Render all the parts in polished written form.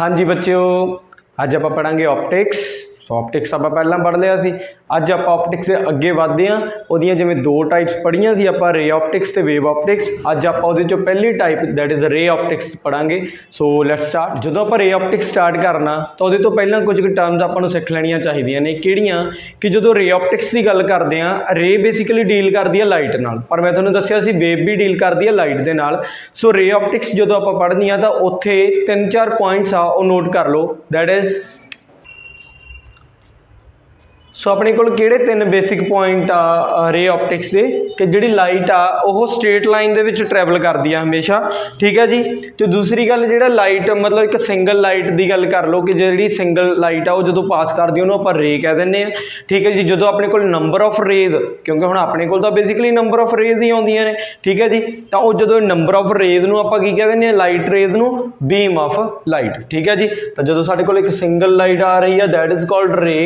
हाँ जी बच्चों, अज आप पढ़ांगे ऑप्टिक्स। सो ऑप्टिक्स आप पहला पढ़ लिया सी। अज आप ऑप्टिक्स के अगे बढ़ते हैं। उहदियां जिवें दो टाइप्स पढ़ियां सी आपां, रे ऑप्टिक्स ते वेव ऑप्टिक्स। अज आप उहदे चों पहली type that is ray optics पढ़ांगे। So let's start. जदों आपां रे ऑप्टिक्स स्टार्ट करना तो उहदे तो पहलां कुछ टर्म्स आपां नूं सिख लैणियां चाहीदियां ने। किहड़ियां कि जदों रे ऑप्टिक्स की गल करदे आ, रे बेसिकली डील करदी है लाइट नाल, पर मैं तुहानूं दस्सिया सी वेव भी डील करदी है लाइट दे नाल। सो रे ऑप्टिक्स जदों आपां पढ़नी आ तां उत्थे 3-4 पॉइंट्स आ वो नोट कर लो। दैट इज़ सो अपने कोल किहड़े 3 बेसिक पॉइंट आ रे ऑप्टिक्स के कि जिहड़ी लाइट आ वो स्ट्रेट लाइन दे विच ट्रैवल करदी है हमेशा। ठीक है जी। तो दूसरी गल जिहड़ा लाइट मतलब एक सिंगल लाइट की गल कर लो कि जिहड़ी सिंगल लाइट आ वो जदों पास करदी उहनूं आपां रे कह दिंदे आ। ठीक है जी। जदों अपने कोल नंबर ऑफ रेज, क्योंकि हुण अपने कोल तां बेसिकली नंबर ऑफ रेज ही आउंदियां ने। ठीक है जी। तां वो जदों नंबर ऑफ रेज नूं आपां की कह दिंदे आ, लाइट रेज नूं बीम ऑफ लाइट। ठीक है जी। तो जदों साडे कोल एक सिंगल लाइट आ रही है दैट इज़ कॉल्ड रे,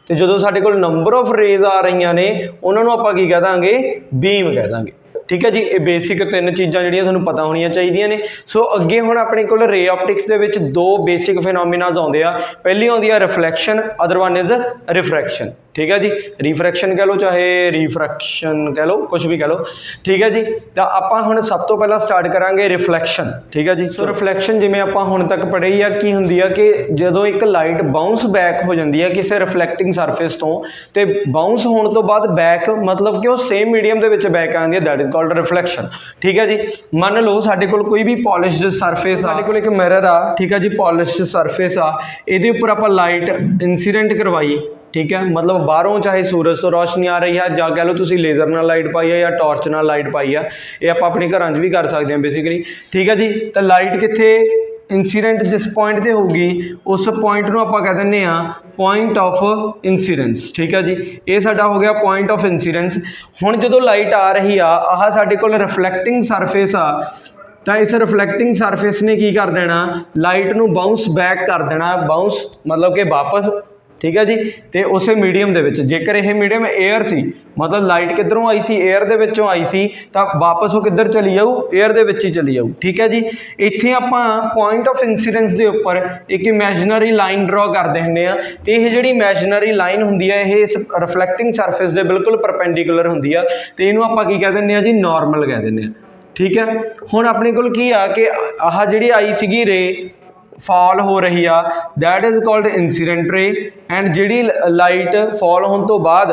तो जो साढ़े को नंबर ऑफ रेज आ रही ने उन्होंने आप कह देंगे बीम कह देंगे। ठीक है जी। ये बेसिक 3 चीज़ां जिहड़ियां तुहानूं पता होनियां चाहिए ने। सो अगे हुण अपने कोल रे ऑप्टिक्स दे विच 2 बेसिक फिनोमिनाज आउंदे आ। पहली आउंदी है reflection, other one is refraction. ठीक है जी। रिफ्रैक्शन कह लो चाहे रिफ्रैक्शन कह लो, कुछ भी कह लो। ठीक है जी। तो आपां हुण सब तो पहला स्टार्ट करांगे रिफ्लैक्शन। ठीक है जी। सो रिफ्लैक्शन जिवें आपां हुण तक पढ़ी आ की हुंदी आ कि जदों एक लाइट बाउंस बैक हो जाती है किसी रिफ्लैक्टिंग सरफेस तो बाउंस होने तो बाद बैक मतलब कि वो same medium they which back आती है, दैट इज़ कॉल्ड रिफ्लैक्शन। ठीक है जी। मान लो साडे कोल कोई भी पॉलिश्ड सरफेस, साडे कोल एक मिरर आ। ठीक है जी। पॉलिश्ड सरफेस आ, इहदे उपर आपां लाइट इंसीडेंट करवाई। ठीक है। मतलब बाहरों चाहे सूरज तो रोशनी आ रही है, जां कह लो तुसीं लेज़र नाल लाइट पाई है या टॉर्च नाल लाइट पाई है, ये आप अपने घरां 'च भी कर सकते हैं बेसिकली। ठीक है जी। तो लाइट कित्थे इंसीडेंट जिस पॉइंट पर होगी उस पॉइंट नूं आपां कह दिंदे आ पॉइंट ऑफ इंसीडेंस। ठीक है जी। ये साडा हो गया पॉइंट ऑफ इंसीडेंस। हुण जदों लाइट आ रही आ, आह साडे कोल रिफ्लैक्टिंग सरफेस आ, तो इस रिफ्लैक्टिंग सरफेस ने की कर देना, लाइट नूं बाउंस बैक कर देना। बाउंस मतलब कि वापस। ठीक है जी। तो उस मीडियम दे विच जेकर यह मीडियम एयर सी, मतलब लाइट किधरों आई सी, एयर दे विचों आई सी, तो वापस वो किधर चली जाऊ, एयर दे विच ही चली जाऊ। ठीक है जी। इत्थे आपां पॉइंट ऑफ इंसीडेंस दे उपर एक इमैजिनरी लाइन ड्रॉ कर दिंदे आ, ते इह जिहड़ी इमैजिनरी लाइन हुंदी है यह इस रिफ्लैक्टिंग सरफेस दे बिल्कुल परपेंडिकुलर हुंदी आ, ते इहनूं आपां की कह दिंदे आ जी, नॉर्मल कह दिंदे आ। ठीक है। हुण अपने कोल की आ कि आह जिहड़ी आई सीगी रे फॉल हो रही आ, दैट इज़ कॉल्ड इंसीडेंट रे। एंड जिहड़ी लाइट फॉल होने तो बाद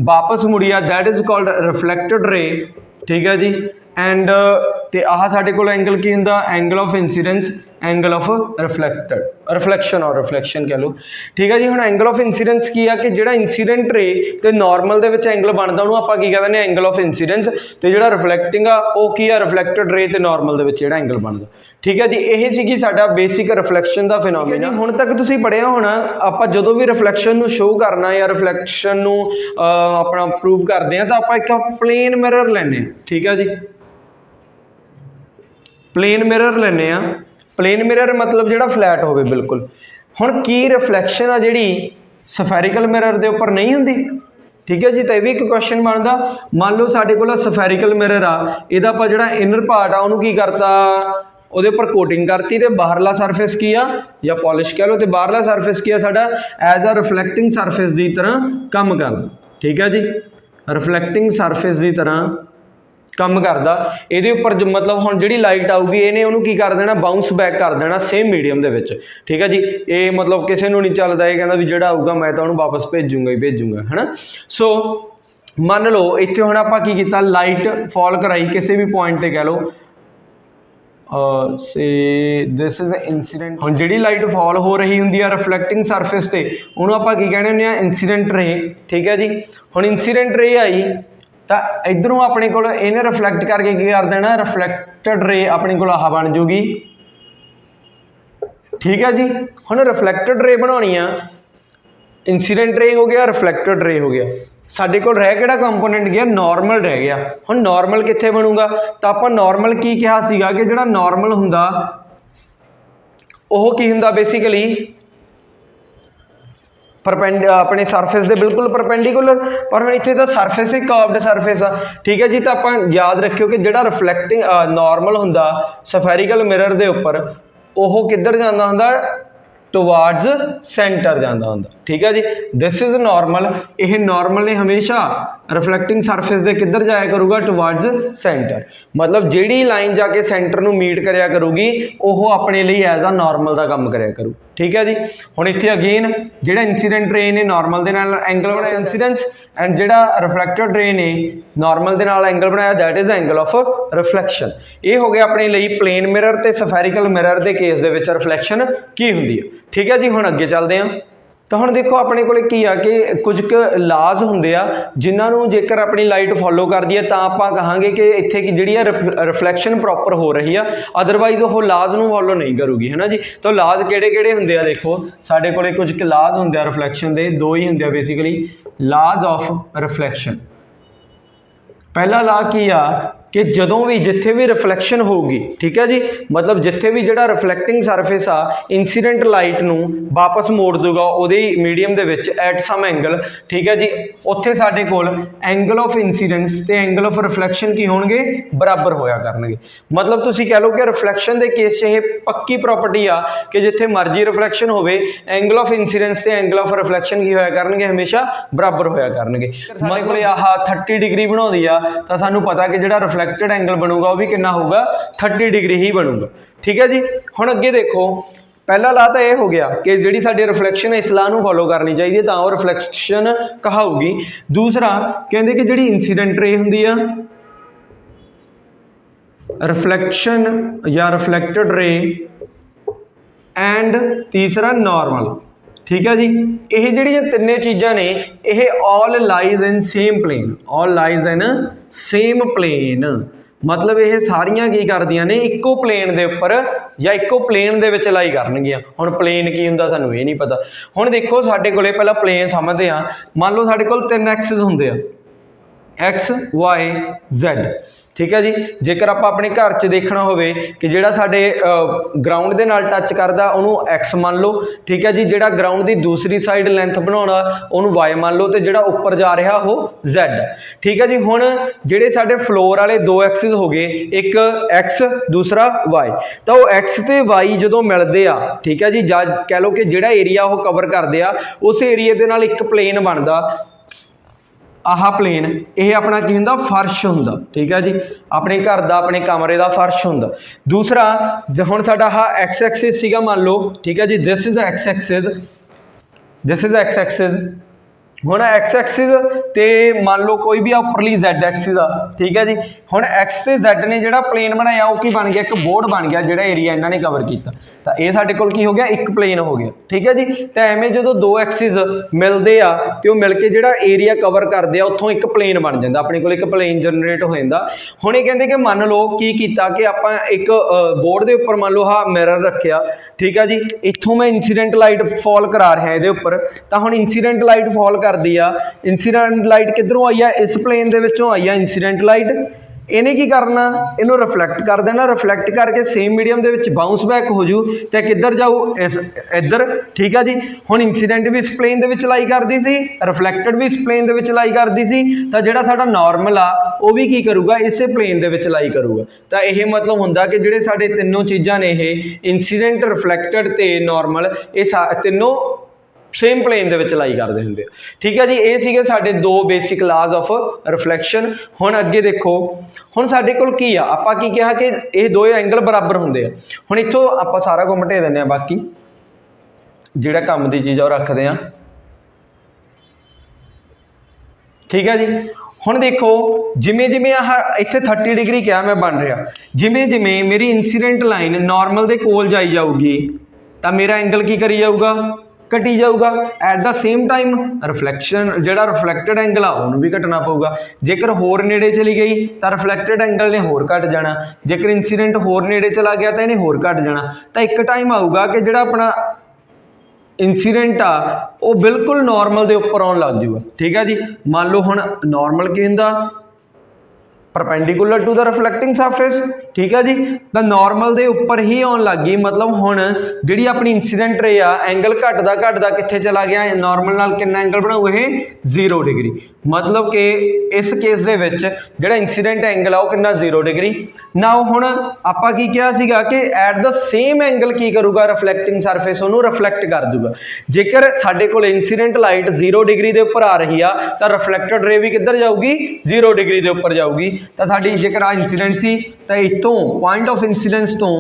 वापस मुड़ी आ, दैट इज़ कॉल्ड रिफ्लैक्टेड रे। ठीक है जी। एंड ते आह साडे कोल एंगल की हुंदा, angle of incidence, angle of reflection और रिफ्लैक्शन कह लो। ठीक है जी। हुण एंगल ऑफ इंसीडेंस की आ कि जिहड़ा इंसीडेंट रे ते नॉर्मल दे विच एंगल बनदा उहनूं आपां की कह दिंदे आ एंगल ऑफ इंसीडेंस, ते जिहड़ा रिफ्लैक्टिंग आ वो की आ रिफ्लैक्टेड रे ते नॉर्मल दे विच जिहड़ा एंगल बनदा। ठीक है जी। यही सीगी साडा बेसिक रिफ्लैक्शन का फिनोमिना। हुण तक तुसीं पढ़िया होना आपां जदों भी रिफ्लैक्शन नूं शो करना या रिफ्लैक्शन नूं अपना प्रूव करते हैं तो आपां एक प्लेन मिरर लैने। ठीक है जी। प्लेन मिरर लैने आ। प्लेन मिरर मतलब जिहड़ा फ्लैट होवे बिल्कुल। हुण की रिफ्लैक्शन आ जिहड़ी सफैरिकल मिरर दे उपर नहीं हुंदी। ठीक है जी। तो यह भी एक क्वेश्चन बनता, मान लो साडे कोल सफैरिकल मिरर आ, इहदा आपां जिहड़ा इनर पार्ट आ उहनूं की करता, ਉਹਦੇ ਉੱਪਰ कोटिंग करती, तो बाहरला सरफेस की आ या पॉलिश कह लो, तो बाहरला सरफेस की आ साडा एज अ रिफ्लैक्टिंग सरफेस की तरह काम करता। ठीक है जी। रिफ्लैक्टिंग सरफेस की तरह काम करता। ये उपर मतलब हुण जिहड़ी लाइट आऊगी इहने उहनूं की कर देना, बाउंस बैक कर देना सेम मीडियम दे विच। ठीक है जी। ये मतलब किसी नूं नहीं चलदा, ये कहंदा भी जिहड़ा आऊगा मैं तो उहनूं वापस भेजूंगा ही भेजूंगा, है ना। सो मान लो इत्थे हुण आपां की कीता, लाइट फॉल कराई किसी भी पॉइंट ते कह लो, से दिस इज़ इंसीडेंट। हुण जिहड़ी लाइट फॉल हो रही हुंदी है रिफ्लैक्टिंग सरफेस से उहनूं आपां की कहने हुंदे आ इंसीडेंट रे। ठीक है जी। हुण इंसीडेंट रे आई तो इधरों अपने कोल इहने रिफ्लैक्ट करके की कर देना, रिफ्लैक्टेड रे अपने कोल आह बन जूगी। ठीक है जी। हुण रिफ्लैक्टेड रे बनाउणी आ, इंसीडेंट रे हो गया, रिफ्लैक्टेड रे हो गया, साडे कोल रह किहड़ा कंपोनेंट गया, नॉर्मल रह गया। हुण नॉर्मल कित्थे बनूगा, तो आपां नॉर्मल की कहा सीगा कि जिहड़ा नॉर्मल हुंदा ओह की हुंदा बेसिकली अपने सरफेस के बिल्कुल परपेंडिकुलर, पर हुण इत्थे तां सरफेस ही कर्वड सरफेस आ। ठीक है जी। तो आपां याद रखियो कि जिहड़ा रिफ्लैक्टिंग नॉर्मल हुंदा सफैरिकल मिरर दे उपर, ओह किधर जांदा हुंदा, ਟੁਵਾਰਡਸ ਸੈਂਟਰ ਜਾਂਦਾ ਹੁੰਦਾ। ਠੀਕ ਹੈ ਜੀ, ਦਿਸ ਇਜ਼ ਨਾਰਮਲ। ਇਹ ਨਾਰਮਲ ਨੇ ਹਮੇਸ਼ਾ ਰਿਫਲੈਕਟਿੰਗ ਸਰਫੇਸ ਦੇ ਕਿੱਧਰ ਜਾਇਆ ਕਰੂਗਾ, ਟੁਵਾਰਡਸ ਸੈਂਟਰ। ਮਤਲਬ ਜਿਹੜੀ ਲਾਈਨ ਜਾ ਕੇ ਸੈਂਟਰ ਨੂੰ ਮੀਟ ਕਰਿਆ ਕਰੂਗੀ ਉਹ ਆਪਣੇ ਲਈ ਐਜ਼ ਆ ਨਾਰਮਲ ਦਾ ਕੰਮ ਕਰਿਆ ਕਰੂ। ਠੀਕ ਹੈ ਜੀ, ਹੁਣ ਇੱਥੇ ਅਗੇਨ ਜਿਹੜਾ ਇੰਸੀਡੈਂਟ ਰੇ ਨੇ ਨਾਰਮਲ ਦੇ ਨਾਲ ਐਂਗਲ ਬਣਾਇਆ ਇੰਸੀਡੈਂਸ, ਐਂਡ ਜਿਹੜਾ ਰਿਫਲੈਕਟਡ ਰੇ ਨੇ ਨਾਰਮਲ ਦੇ ਨਾਲ ਐਂਗਲ ਬਣਾਇਆ, that is angle of reflection. ਇਹ ਹੋ ਗਿਆ ਆਪਣੇ ਲਈ ਪਲੇਨ ਮਿਰਰ ਤੇ ਸਫੈਰੀਕਲ ਮਿਰਰ ਦੇ ਕੇਸ ਦੇ ਵਿੱਚ ਰਿਫਲੈਕਸ਼ਨ ਕੀ ਹੁੰਦੀ ਹੈ। ਠੀਕ ਹੈ ਜੀ, ਹੁਣ ਅੱਗੇ ਚੱਲਦੇ ਹਾਂ। ਤਾਂ ਹੁਣ ਦੇਖੋ ਆਪਣੇ ਕੋਲ ਕੀ ਆ ਕਿ ਕੁਝ ਕੁ ਲਾਜ਼ ਹੁੰਦੇ ਆ ਜਿਨ੍ਹਾਂ ਨੂੰ ਜੇਕਰ ਆਪਣੀ ਲਾਈਟ ਫੋਲੋ ਕਰਦੀ ਹੈ ਤਾਂ ਆਪਾਂ ਕਹਾਂਗੇ ਕਿ ਇੱਥੇ ਕੀ ਜਿਹੜੀ ਆ ਰਿਫਲੈਕਸ਼ਨ ਪ੍ਰੋਪਰ ਹੋ ਰਹੀ ਆ, ਅਦਰਵਾਈਜ਼ ਉਹ ਲਾਜ਼ ਨੂੰ ਫੋਲੋ ਨਹੀਂ ਕਰੂਗੀ, ਹੈ ਨਾ ਜੀ। ਤਾਂ ਲਾਜ਼ ਕਿਹੜੇ ਕਿਹੜੇ ਹੁੰਦੇ ਆ, ਦੇਖੋ ਸਾਡੇ ਕੋਲ ਕੁਝ ਕੁ ਲਾਜ਼ ਹੁੰਦੇ ਆ ਰਿਫਲੈਕਸ਼ਨ ਦੇ, ਦੋ ਹੀ ਹੁੰਦੇ ਆ ਬੇਸਿਕਲੀ, ਲਾਜ਼ ਆਫ ਰਿਫਲੈਕਸ਼ਨ। ਪਹਿਲਾ ਲਾ ਕੀ ਆ ਕਿ ਜਦੋਂ ਵੀ ਜਿੱਥੇ ਵੀ ਰਿਫਲੈਕਸ਼ਨ ਹੋਊਗੀ, ਠੀਕ ਹੈ ਜੀ, ਮਤਲਬ ਜਿੱਥੇ ਵੀ ਜਿਹੜਾ ਰਿਫਲੈਕਟਿੰਗ ਸਰਫੇਸ ਆ ਇੰਸੀਡੈਂਟ ਲਾਈਟ ਨੂੰ ਵਾਪਸ ਮੋੜ ਦੂਗਾ ਉਹਦੇ ਮੀਡੀਅਮ ਦੇ ਵਿੱਚ ਐਟ ਸਮ ਐਂਗਲ। ਠੀਕ ਹੈ ਜੀ, ਉੱਥੇ ਸਾਡੇ ਕੋਲ ਐਂਗਲ ਆਫ ਇੰਸੀਡੈਂਸ ਤੇ ਐਂਗਲ ਆਫ ਰਿਫਲੈਕਸ਼ਨ ਕੀ ਹੋਣਗੇ, ਬਰਾਬਰ ਹੋਇਆ ਕਰਨਗੇ। ਮਤਲਬ ਤੁਸੀਂ ਕਹਿ ਲਓ ਕਿ ਰਿਫਲੈਕਸ਼ਨ ਦੇ ਕੇਸ 'ਚ ਇਹ ਪੱਕੀ ਪ੍ਰੋਪਰਟੀ ਆ ਕਿ ਜਿੱਥੇ ਮਰਜ਼ੀ ਰਿਫਲੈਕਸ਼ਨ ਹੋਵੇ ਐਂਗਲ ਆਫ ਇੰਸੀਡੈਂਸ ਤੇ ਐਂਗਲ ਆਫ ਰਿਫਲੈਕਸ਼ਨ ਕੀ ਹੋਇਆ ਕਰਨਗੇ, ਹਮੇਸ਼ਾ ਬਰਾਬਰ ਹੋਇਆ ਕਰਨਗੇ। ਸਾਡੇ ਕੋਲ ਆਹ 30 ਡਿਗਰੀ ਬਣਾਉਂਦੀ ਆ ਤਾਂ ਸਾਨੂੰ ਪਤਾ ਕਿ ਜਿਹੜਾ ਰਿਫਲੈਕਟਡ ਐਂਗਲ ਬਣੂਗਾ ਉਹ ਵੀ ਕਿੰਨਾ ਹੋਊਗਾ, 30 ਡਿਗਰੀ ਹੀ ਬਣੂਗਾ। ਠੀਕ ਹੈ ਜੀ, ਹੁਣ ਅੱਗੇ ਦੇਖੋ ਪਹਿਲਾ ਲਾ ਤਾਂ ਇਹ ਹੋ ਗਿਆ ਕਿ ਜਿਹੜੀ ਸਾਡੀ ਰਿਫਲੈਕਸ਼ਨ ਇਸ ਲਾ ਨੂੰ ਫੋਲੋ ਕਰਨੀ ਚਾਹੀਦੀ ਹੈ ਤਾਂ ਉਹ ਰਿਫਲੈਕਸ਼ਨ ਕਹਾਊਗੀ। ਦੂਸਰਾ ਕਹਿੰਦੇ ਕਿ ਜਿਹੜੀ ਇੰਸੀਡੈਂਟ ਰੇ ਹੁੰਦੀ ਆ ਰਿਫਲੈਕਸ਼ਨ ਜਾਂ ਰਿਫਲੈਕਟਡ ਰੇ, ਐਂਡ ਤੀਸਰਾ ਨਾਰਮਲ। ਠੀਕ ਹੈ ਜੀ, ਇਹ ਜਿਹੜੀਆਂ ਤਿੰਨੇ ਚੀਜ਼ਾਂ ਨੇ ਇਹ ਆਲ ਲਾਈਜ਼ ਇਨ ਸੇਮ ਪਲੇਨ, ਆਲ ਲਾਈਜ਼ ਇਨ ਸੇਮ ਪਲੇਨ। ਮਤਲਬ ਇਹ ਸਾਰੀਆਂ ਕੀ ਕਰਦੀਆਂ ਨੇ, ਇੱਕੋ ਪਲੇਨ ਦੇ ਉੱਪਰ ਜਾਂ ਇੱਕੋ ਪਲੇਨ ਦੇ ਵਿੱਚ ਲਾਈ ਕਰਨਗੀਆਂ। ਹੁਣ ਪਲੇਨ ਕੀ ਹੁੰਦਾ ਸਾਨੂੰ ਇਹ ਨਹੀਂ ਪਤਾ। ਹੁਣ ਦੇਖੋ ਸਾਡੇ ਕੋਲੇ ਪਹਿਲਾਂ ਪਲੇਨ ਸਮਝਦੇ ਆ। ਮੰਨ ਲਓ ਸਾਡੇ ਕੋਲ 3 ਐਕਸਿਸ ਹੁੰਦੇ ਆ, X Y Z। ਠੀਕ ਹੈ ਜੀ, ਜੇਕਰ ਆਪਾਂ ਆਪਣੇ ਘਰ 'ਚ ਦੇਖਣਾ ਹੋਵੇ ਕਿ ਜਿਹੜਾ ਸਾਡੇ ਗਰਾਊਂਡ ਦੇ ਨਾਲ ਟੱਚ ਕਰਦਾ ਉਹਨੂੰ X ਮੰਨ ਲਓ। ਠੀਕ ਹੈ ਜੀ, ਜਿਹੜਾ ਗਰਾਊਂਡ ਦੀ ਦੂਸਰੀ ਸਾਈਡ ਲੈਂਥ ਬਣਾਉਣਾ ਉਹਨੂੰ Y ਮੰਨ ਲਓ, ਤੇ ਜਿਹੜਾ ਉੱਪਰ ਜਾ ਰਿਹਾ ਉਹ Z। ਠੀਕ ਹੈ ਜੀ, ਹੁਣ ਜਿਹੜੇ ਸਾਡੇ ਫਲੋਰ ਵਾਲੇ 2 ਐਕਸਿਸ ਹੋ ਗਏ, ਇੱਕ X ਦੂਸਰਾ Y, ਤਾਂ ਉਹ X ਤੇ Y ਜਦੋਂ ਮਿਲਦੇ ਆ, ਠੀਕ ਹੈ ਜੀ, ਜਾਂ ਕਹਿ ਲਓ ਕਿ ਜਿਹੜਾ ਏਰੀਆ ਉਹ ਕਵਰ ਕਰਦੇ ਆ ਉਸ ਏਰੀਏ ਦੇ ਨਾਲ ਇੱਕ ਪਲੇਨ ਬਣਦਾ। ਆਹ ਪਲੇਨ ਇਹ ਆਪਣਾ ਕੀ ਹੁੰਦਾ, ਫਰਸ਼ ਹੁੰਦਾ। ਠੀਕ ਹੈ ਜੀ, ਆਪਣੇ ਘਰ ਦਾ ਆਪਣੇ ਕਮਰੇ ਦਾ ਫਰਸ਼ ਹੁੰਦਾ। ਦੂਸਰਾ ਹੁਣ ਸਾਡਾ ਆਹ ਐਕਸ ਐਕਸਿਸ ਸੀਗਾ ਮੰਨ ਲਓ। ਠੀਕ ਹੈ ਜੀ, this is X axis, this is X axis. ਹੁਣ ਐਕਸ ਐਕਸਿਸ ਤੇ ਮੰਨ ਲਓ ਕੋਈ ਵੀ ਆ ਉੱਪਰਲੀ ਜ਼ੈਡ ਐਕਸਿਸ ਆ। ਠੀਕ ਹੈ ਜੀ, ਹੁਣ ਐਕਸ ਤੇ ਜ਼ੈਡ ਨੇ ਜਿਹੜਾ ਪਲੇਨ ਬਣਾਇਆ ਉਹ ਕੀ ਬਣ ਗਿਆ, ਇੱਕ ਬੋਰਡ ਬਣ ਗਿਆ ਜਿਹੜਾ ਏਰੀਆ ਇਹਨਾਂ ਨੇ ਕਵਰ ਕੀਤਾ। ਤਾਂ ਇਹ ਸਾਡੇ ਕੋਲ ਕੀ ਹੋ ਗਿਆ, ਇੱਕ ਪਲੇਨ ਹੋ ਗਿਆ। ਠੀਕ ਹੈ ਜੀ, ਤਾਂ ਐਵੇਂ ਜਦੋਂ 2 ਐਕਸਿਸ ਮਿਲਦੇ ਆ ਤੇ ਉਹ ਮਿਲ ਕੇ ਜਿਹੜਾ ਏਰੀਆ ਕਵਰ ਕਰਦੇ ਆ ਉੱਥੋਂ ਇੱਕ ਪਲੇਨ ਬਣ ਜਾਂਦਾ, ਆਪਣੇ ਕੋਲ ਇੱਕ ਪਲੇਨ ਜਨਰੇਟ ਹੋ ਜਾਂਦਾ। ਹੁਣ ਇਹ ਕਹਿੰਦੇ ਕਿ ਮੰਨ ਲਓ ਕੀ ਕੀਤਾ ਕਿ ਆਪਾਂ ਇੱਕ ਬੋਰਡ ਦੇ ਉੱਪਰ ਮੰਨ ਲਓ ਆਹ ਮਿਰਰ ਰੱਖਿਆ। ਠੀਕ ਹੈ ਜੀ, ਇੱਥੋਂ ਮੈਂ ਇੰਸੀਡੈਂਟ ਲਾਈਟ ਫਾਲ ਕਰਾ ਰਿਹਾ ਇਹਦੇ ਉੱਪਰ, ਤਾਂ ਹੁਣ ਇੰਸੀਡੈਂਟ ਲਾਈਟ ਫਾਲ ਕਰਦੀ ਆ। ਇੰਸੀਡੈਂਟ ਲਾਈਟ ਕਿੱਧਰੋਂ ਆਈ ਆ, ਇਸ ਪਲੇਨ ਦੇ ਵਿੱਚੋਂ ਆਈ ਆ ਇੰਸੀਡੈਂਟ ਲਾਈਟ। ਇਹਨੇ ਕੀ ਕਰਨਾ, ਇਹਨੂੰ ਰਿਫਲੈਕਟ ਕਰ ਦੇਣਾ, ਰਿਫਲੈਕਟ ਕਰਕੇ ਸੇਮ ਮੀਡੀਅਮ ਦੇ ਵਿੱਚ ਬਾਊਂਸ ਬੈਕ ਹੋ ਜੂ ਤੇ ਕਿੱਧਰ ਜਾਊ, ਇੱਧਰ। ਠੀਕ ਆ ਜੀ, ਹੁਣ ਇੰਸੀਡੈਂਟ ਵੀ ਇਸ ਪਲੇਨ ਦੇ ਵਿੱਚ ਲਾਈ ਕਰਦੀ ਸੀ, ਰਿਫਲੈਕਟਡ ਵੀ ਇਸ ਪਲੇਨ ਦੇ ਵਿੱਚ ਲਾਈ ਕਰਦੀ ਸੀ, ਤਾਂ ਜਿਹੜਾ ਸਾਡਾ ਨਾਰਮਲ ਆ ਉਹ ਵੀ ਕੀ ਕਰੂਗਾ, ਇਸੇ ਪਲੇਨ ਦੇ ਵਿੱਚ ਲਾਈ ਕਰੂਗਾ। ਤਾਂ ਇਹ ਮਤਲਬ ਹੁੰਦਾ ਕਿ ਜਿਹੜੇ ਸਾਡੇ ਤਿੰਨੋਂ ਚੀਜ਼ਾਂ ਨੇ ਇਹ ਇੰਸੀਡੈਂਟ, ਰਿਫਲੈਕਟਡ ਤੇ ਨਾਰਮਲ, ਇਹ ਤਿੰਨੋਂ ਸੇਮ ਪਲੇਨ ਦੇ ਵਿੱਚ ਲਾਈ ਕਰਦੇ ਹੁੰਦੇ ਆ। ਠੀਕ ਹੈ ਜੀ, ਇਹ ਸੀਗੇ ਸਾਡੇ 2 ਬੇਸਿਕ ਲਾਜ਼ ਆਫ ਰਿਫਲੈਕਸ਼ਨ। ਹੁਣ ਅੱਗੇ ਦੇਖੋ, ਹੁਣ ਸਾਡੇ ਕੋਲ ਕੀ ਆ, ਆਪਾਂ ਕੀ ਕਿਹਾ ਕਿ ਇਹ ਦੋਵੇਂ ਐਂਗਲ ਬਰਾਬਰ ਹੁੰਦੇ ਆ। ਹੁਣ ਇੱਥੋਂ ਆਪਾਂ ਸਾਰਾ ਕੁਝ ਮਿਟਾ ਦਿੰਦੇ ਆ, ਬਾਕੀ ਜਿਹੜਾ ਕੰਮ ਦੀ ਚੀਜ਼ ਆ ਉਹ ਰੱਖਦੇ ਆ। ਠੀਕ ਹੈ ਜੀ, ਹੁਣ ਦੇਖੋ ਜਿਵੇਂ ਜਿਵੇਂ ਆਹ ਇੱਥੇ 30 ਡਿਗਰੀ ਕਿਹਾ ਮੈਂ ਬਣ ਰਿਹਾ, ਜਿਵੇਂ ਜਿਵੇਂ ਮੇਰੀ ਇੰਸੀਡੈਂਟ ਲਾਈਨ ਨਾਰਮਲ ਦੇ ਕੋਲ ਜਾਈ ਜਾਊਗੀ ਤਾਂ ਮੇਰਾ ਐਂਗਲ ਕੀ ਕਰੀ ਜਾਊਗਾ, ਘਟੀ ਜਾਊਗਾ। At the same time reflection ਜਿਹੜਾ ਰਿਫਲੈਕਟਡ ਐਂਗਲ ਆ ਉਹਨੂੰ ਵੀ ਘਟਣਾ ਪਊਗਾ। ਜੇਕਰ ਹੋਰ ਨੇੜੇ ਚਲੀ ਗਈ ਤਾਂ ਰਿਫਲੈਕਟਡ ਐਂਗਲ ਨੇ ਹੋਰ ਘਟ ਜਾਣਾ, ਜੇਕਰ ਇੰਸੀਡੈਂਟ ਹੋਰ ਨੇੜੇ ਚਲਾ ਗਿਆ ਤਾਂ ਇਹਨੇ ਹੋਰ ਘਟ ਜਾਣਾ। ਤਾਂ ਇੱਕ ਟਾਈਮ ਆਊਗਾ ਕਿ ਜਿਹੜਾ ਆਪਣਾ ਇੰਸੀਡੈਂਟ ਆ ਉਹ ਬਿਲਕੁਲ ਨਾਰਮਲ ਦੇ ਉੱਪਰ ਆਉਣ ਲੱਗ ਜੂਗਾ। ਠੀਕ ਹੈ ਜੀ, ਮੰਨ ਲਓ ਹੁਣ ਨਾਰਮਲ ਕੀ ਹੁੰਦਾ, परपेंडिकुलर टू द रिफ्लैक्टिंग सरफेस। ठीक है जी, तो नॉर्मल के उपर ही आउन लग गई, मतलब हुण जिहड़ी अपनी इंसीडेंट रे आ एंगल घटदा कित्थे चला गया, नॉर्मल नाल कितना एंगल बनाऊ ये 0 डिग्री। मतलब कि इस केस दे विच जिहड़ा इंसीडेंट एंगल आ वो कितना 0 डिग्री। नाउ हुण आपां की कहा सीगा कि एट द सेम एंगल की करूगा रिफ्लैक्टिंग सरफेस उहनूं रिफ्लैक्ट कर दूगा। जेकर साडे कोल इंसीडेंट लाइट 0 डिग्री के उपर आ रही आ तां रिफ्लैक्टेड रे भी किधर जाऊगी, 0 डिग्री के उपर जाऊगी। तो साडी जेकर आ इंसीडेंट सी तो इतों पॉइंट ऑफ इंसीडेंस तो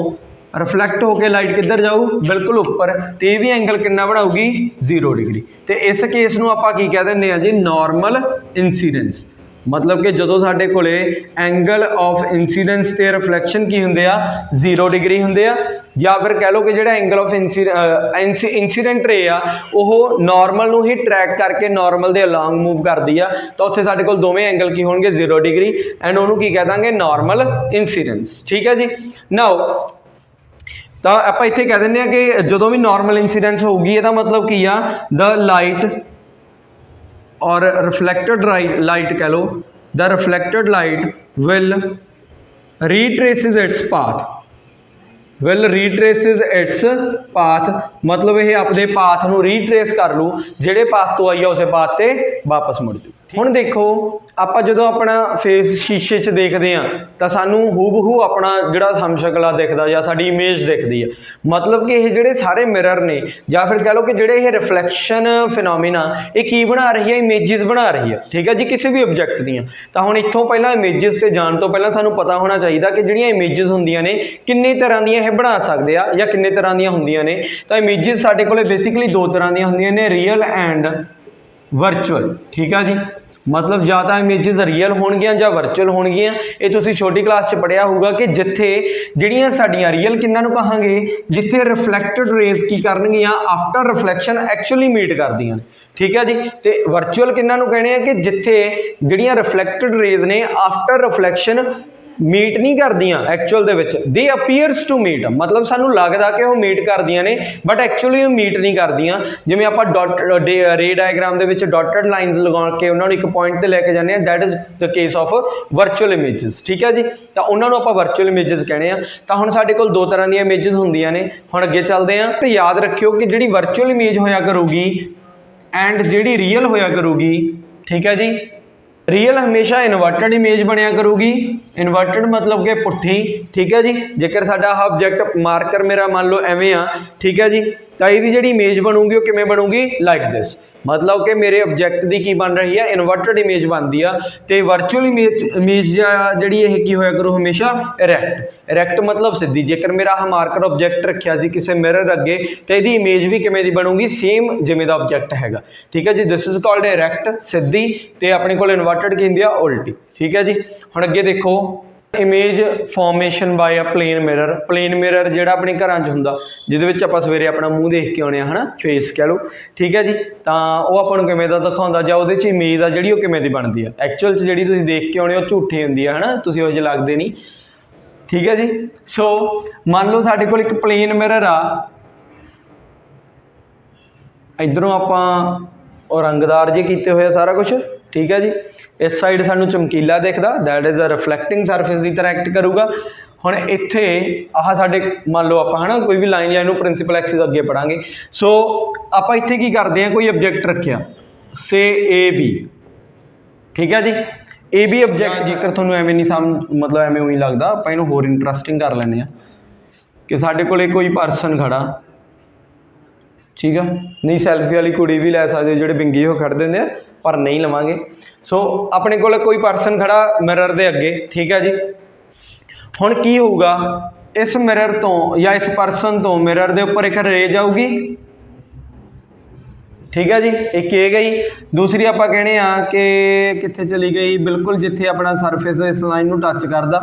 रिफ्लैक्ट होकर लाइट किधर जाऊ, बिल्कुल उपर, तो यह भी एंगल कितना बनाऊगी 0 डिग्री। तो इस केस नूं आपां की कह दिंदे आ जी नॉर्मल इंसीडेंस। मतलब कि जो साडे कोले एंगल ऑफ इंसीडेंस ते रिफ्लैक्शन की हुंदे आ 0 डिग्री हुंदे आ, या फिर कह लो कि जिहड़ा एंगल ऑफ इंसीडेंट रे आ वो नॉर्मल नूं ही ट्रैक करके नॉर्मल दे अलॉन्ग मूव करदी आ, तो उत्थे साडे कोल दोवें एंगल की होणगे 0 डिग्री एंड उहनूं की कह दांगे नॉर्मल इंसीडेंस। ठीक है जी। नाउ तो आप इत्थे कह दिंदे आ कि जो भी नॉर्मल इंसीडेंस होगी इहदा मतलब की आ द लाइट और रिफ्लैक्टेड लाइट कह लो, the reflected light will retraces its path, will retraces its path, मतलब ये अपने पाथ नूं रीट्रेस कर लू, जिहड़े पाथ तो आई है उस पाथ ते वापस मुड़ जू। हुण देखो आपां जदों अपना फेस शीशे च देखते हैं तो सानू हूबहू अपना जिहड़ा हमशकला दिखदा या साडी इमेज दिखदी है। मतलब कि ये जिहड़े सारे मिरर ने या फिर कह लो कि जिहड़े ये रिफ्लैक्शन फिनोमिना ये की बना रही है, इमेजिस बना रही है। ठीक है जी, किसी भी ऑब्जैक्ट दियां। तो हुण इत्थों पहलां इमेजिस से जाण तो पहलां सानू पता होना चाहिए कि जिहड़ियां इमेजिस हुंदियां ने किन्ने तरह दियां ये बना सकदे आ या किन्ने तरह दियां हुंदियां ने। तो इमेजिस साडे कोले बेसिकली 2 तरह दियां हुंदियां ने, रियल एंड वर्चुअल। ठीक है जी, मतलब या तो इमेजिज रियल होणगियां या वर्चुअल होणगियां। ये तुसीं छोटी क्लास च पढ़िया होगा कि जिथे जिहड़ियां साडियां रियल किन्हां नूं कहांगे, जिथे रिफ्लैक्टेड रेज की करनगियां आफ्टर रिफ्लैक्शन एक्चुअली मीट करदियां। ठीक है जी। तो वर्चुअल किन्हां नूं कहणे आ कि जिथे जिहड़ियां रिफ्लैक्टेड रेज ने आफ्टर रिफ्लैक्शन मीट नहीं करदियां एक्चुअल दे विच, दे अपीयर्स टू मीट, मतलब सानू लगदा कि वो मीट करदियां ने बट एक्चुअली वो मीट नहीं करदियां। जिवें आपां डॉट रे डायग्राम दे विच डॉटेड लाइनस लगा के उन्हां नूं एक पॉइंट ते लैके जाने, that is the case of virtual images. ठीक है जी, तो उन्हां नूं आपां वर्चुअल इमेजेस कहणे आ। तो हुण साडे कोल 2 तरह दीयां इमेजेस हुंदियां ने। हुण अगे चलदे आ तो याद रखियो कि जिहड़ी वर्चुअल इमेज होया करूगी एंड जिहड़ी रियल होया करूगी, ठीक है जी, रियल हमेशा इनवर्टेड इमेज बनया करूगी। इनवर्टेड मतलब कि पुट्ठी। ठीक है जी, जेकर साडा ऑब्जैक्ट मार्कर मेरा मान लो एवें आ, ठीक है जी, तो यदी जिहड़ी इमेज बनूगी वो किवें बनूगी, लाइक दिस। मतलब कि मेरे ऑब्जैक्ट की बन रही है, इनवर्टेड इमेज बनती है। तो वर्चुअल इमेज जी की होया करो हमेशा इरैक्ट। इरैक्ट मतलब सीधी। जेकर मेरा मार्कर ऑब्जैक्ट रखिया सी किसी मिरर अगे तो यदी इमेज भी किवें दी बनूगी, सेम जिवें दा ऑब्जैक्ट हैगा। ठीक है जी, दिस इज कॉल्ड इरैक्ट, सीधी। तो अपने को इनवर्टेड की हुंदी आ, उल्टी। ठीक है जी, हुण अगे देखो image formation by a plane mirror. Plane mirror जिहड़ा अपने घरां च हुंदा, जिहदे विच आपां सवेरे अपना मूँह देख के आउणे आ, है ना, फेस कह लो। ठीक है जी, तो वह आपां नूं किवें दा दिखाउंदा जां उहदे च इमेज आ जिहड़ी किवें दी बनदी आ। एक्चुअल च जिहड़ी तुसीं देख के आउणे ओ झूठी हुंदी आ, है ना, तुसीं उहो जिहे लगदे नहीं। ठीक है जी। सो मान लो साडे कोल एक प्लेन मिरर आ, इधरों आपां रंगदार जे कीते होए सारा कुछ। ठीक है जी, इस साइड सानू चमकीला दिखदा, that is a reflecting surface की तरह एक्ट करूगा। हुण इत्थे आह साडे मान लो आपां, है ना, कोई भी लाइन या इहनूं प्रिंसीपल एक्सिस अगे पढ़ांगे। सो आपां इत्थे की करदे हां, कोई ऑब्जैक्ट रखिया से ए बी। ठीक है जी, ए बी ऑब्जैक्ट जेकर तुहानूं एवें नहीं समझ, मतलब एवें उही लगदा, आपां इहनूं होर इंटरस्टिंग कर लैंदे आ कि साडे कोले कोई परसन खड़ा। ठीक है, नहीं सैल्फी वाली कुड़ी भी लै सकदे जिहड़े बिंगी हो खड़ दिंदे आ, पर नहीं लवांगे। सो अपने कोल कोई परसन खड़ा मिरर दे अगे। ठीक है जी, हुण की होऊगा, इस मिरर तो या इस परसन तो मिरर दे उपर एक रे जाऊगी। ठीक है जी, एक ये गई। दूसरी आपां कहने आ कि कित्थे चली गई, बिल्कुल जिथे अपना सरफेस इस लाइन नूं टच करदा।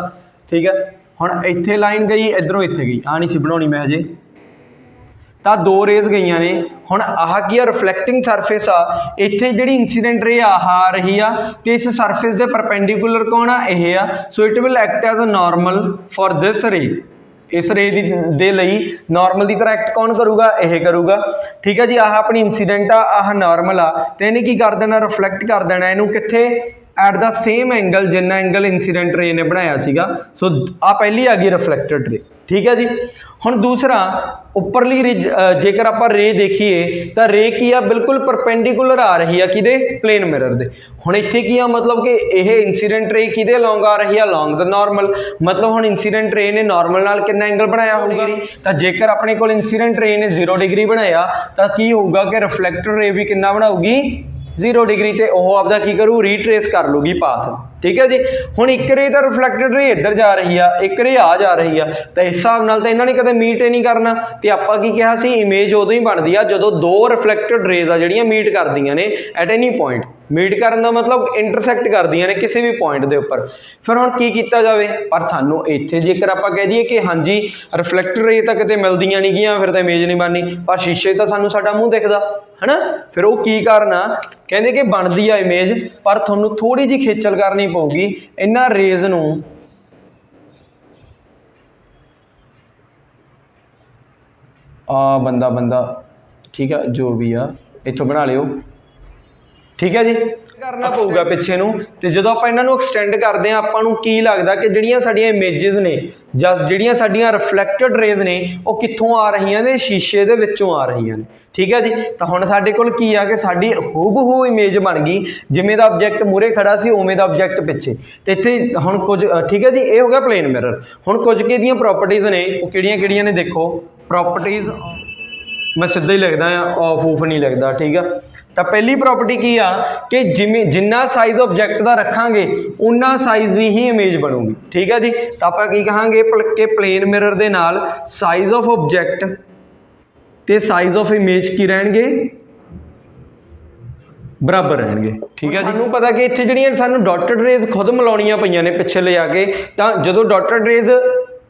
ठीक है, हुण इत्थे लाइन गई, इधरों इत्थे गई, आ नहीं सी बनाउणी मैं अजे। तो 2 रेज गई ने। हुण आह की आ, रिफ्लैक्टिंग सरफेस आ, इत्थे जिहड़ी इंसीडेंट रे आ रही आ, तो इस सरफेस के परपेंडिकुलर कौन आ, यह आ। So it will act as a normal for this ray. इस रे दे लई नॉर्मल की तरह एक्ट कौन करूगा, यह करूगा। ठीक है जी, आह अपनी इंसीडेंट आ, आह नॉर्मल आ, तो इन्हें की कर देना, रिफ्लैक्ट कर देना इनू कित्थे, at the same angle Jinnah angle incident रे ने बनाया सीगा। सो आ पहली आ गई रिफ्लैक्टेड रे, ठीक है जी। हुण दूसरा उपरली रे जेकर आप रे देखिए तो रे की आ बिल्कुल परपेंडिकुलर आ रही है किदे प्लेन मिरर दे। हुण इत्थे की आ मतलब कि यह इंसीडेंट रे किदे अलॉन्ग आ रही है अलॉन्ग द नॉर्मल, मतलब हुण इंसीडेंट रे ने नॉर्मल नाल कितना एंगल बनाया होगा। तो जेकर अपने कोल इंसीडेंट रे ने 0 डिग्री बनाया तो की होगा कि रिफ्लैक्टेड रे भी कितना बनाऊगी 0 डिग्री, तो वह आपका की करू रीट्रेस कर लूगी पाथ, ठीक है जी। हुण एक रे तो रिफ्लैक्टेड रे इधर जा रही है, एक रे आ जा रही है, तो इस हिसाब नाल तो इन्होंने कदे मीट ही नहीं करना। तो आपां की कहा सी इमेज उदों ही बनती है जो दो रिफ्लैक्टेड रेज आ जिहड़ियां मीट करदियां ने एट एनी पॉइंट। मीट करन दा मतलब इंटरसैक्ट करदियां ने किसी भी पॉइंट के उपर। फिर हुण की कीता जावे, पर सानू इत्थे जेकर आपां कह दईए कि हाँ जी रिफ्लैक्टेड रे तो किते मिलदियां नहीं गियां फिर तो इमेज नहीं बननी, पर शीशे तो सानू साडा मूँह दिखदा है ना। फिर वो की कारण आ कहते कि बनती है इमेज, पर थोनू थोड़ी जी खेचल करनी पऊगी इन्हां रेज नूं बंदा ठीक है जो भी आ इत्थों बना लियो, ठीक है जी। करना पऊगा पिछे नूं, ते जदों आपां इन्हां नूं एक्सटेंड करदे हां आपां नूं की लगदा कि जिहड़ियां साडीआं इमेजिस ने जां जिहड़ियां साडीआं रिफ्लैक्टेड रेज ने वो कित्थों आ रहीआं ने, शीशे दे विच्चों आ रहीआं ने, ठीक है जी। तो हुण साडे कोल की आ कि साडी हूबहू इमेज बन गई, जिवें दा ऑब्जैक्ट मूहरे खड़ा सी उवें दा ऑब्जैक्ट पिछे। ते इत्थे हुण कुछ ठीक है जी, ये हो गया प्लेन मिरर। हुण कुछ किहदियां प्रॉपर्टीज़ ने वो किहड़ियां-किहड़ियां ने देखो। प्रॉपर्टीज़ मैं सीधा ही लिखदा ऑफ ऑफ नहीं लिखदा, ठीक है। तो पहली प्रॉपर्टी की आ कि जिमें जिन्ना साइज ऑब्जैक्ट का रखांगे उन्ना साइज की ही इमेज बनूगी, ठीक है जी। तो आप की कहांगे कि प्लेन मिरर दे नाल साइज ऑफ ऑब्जैक्ट ते साइज ऑफ इमेज की रहणगे बराबर रहणगे, ठीक है। सानू पता कि इत्थे जिहड़ियां सानू डॉटेड रेज खुद मिलाउणियां पईयां ने पिछे ले जाके, तो जदों डॉटेड रेज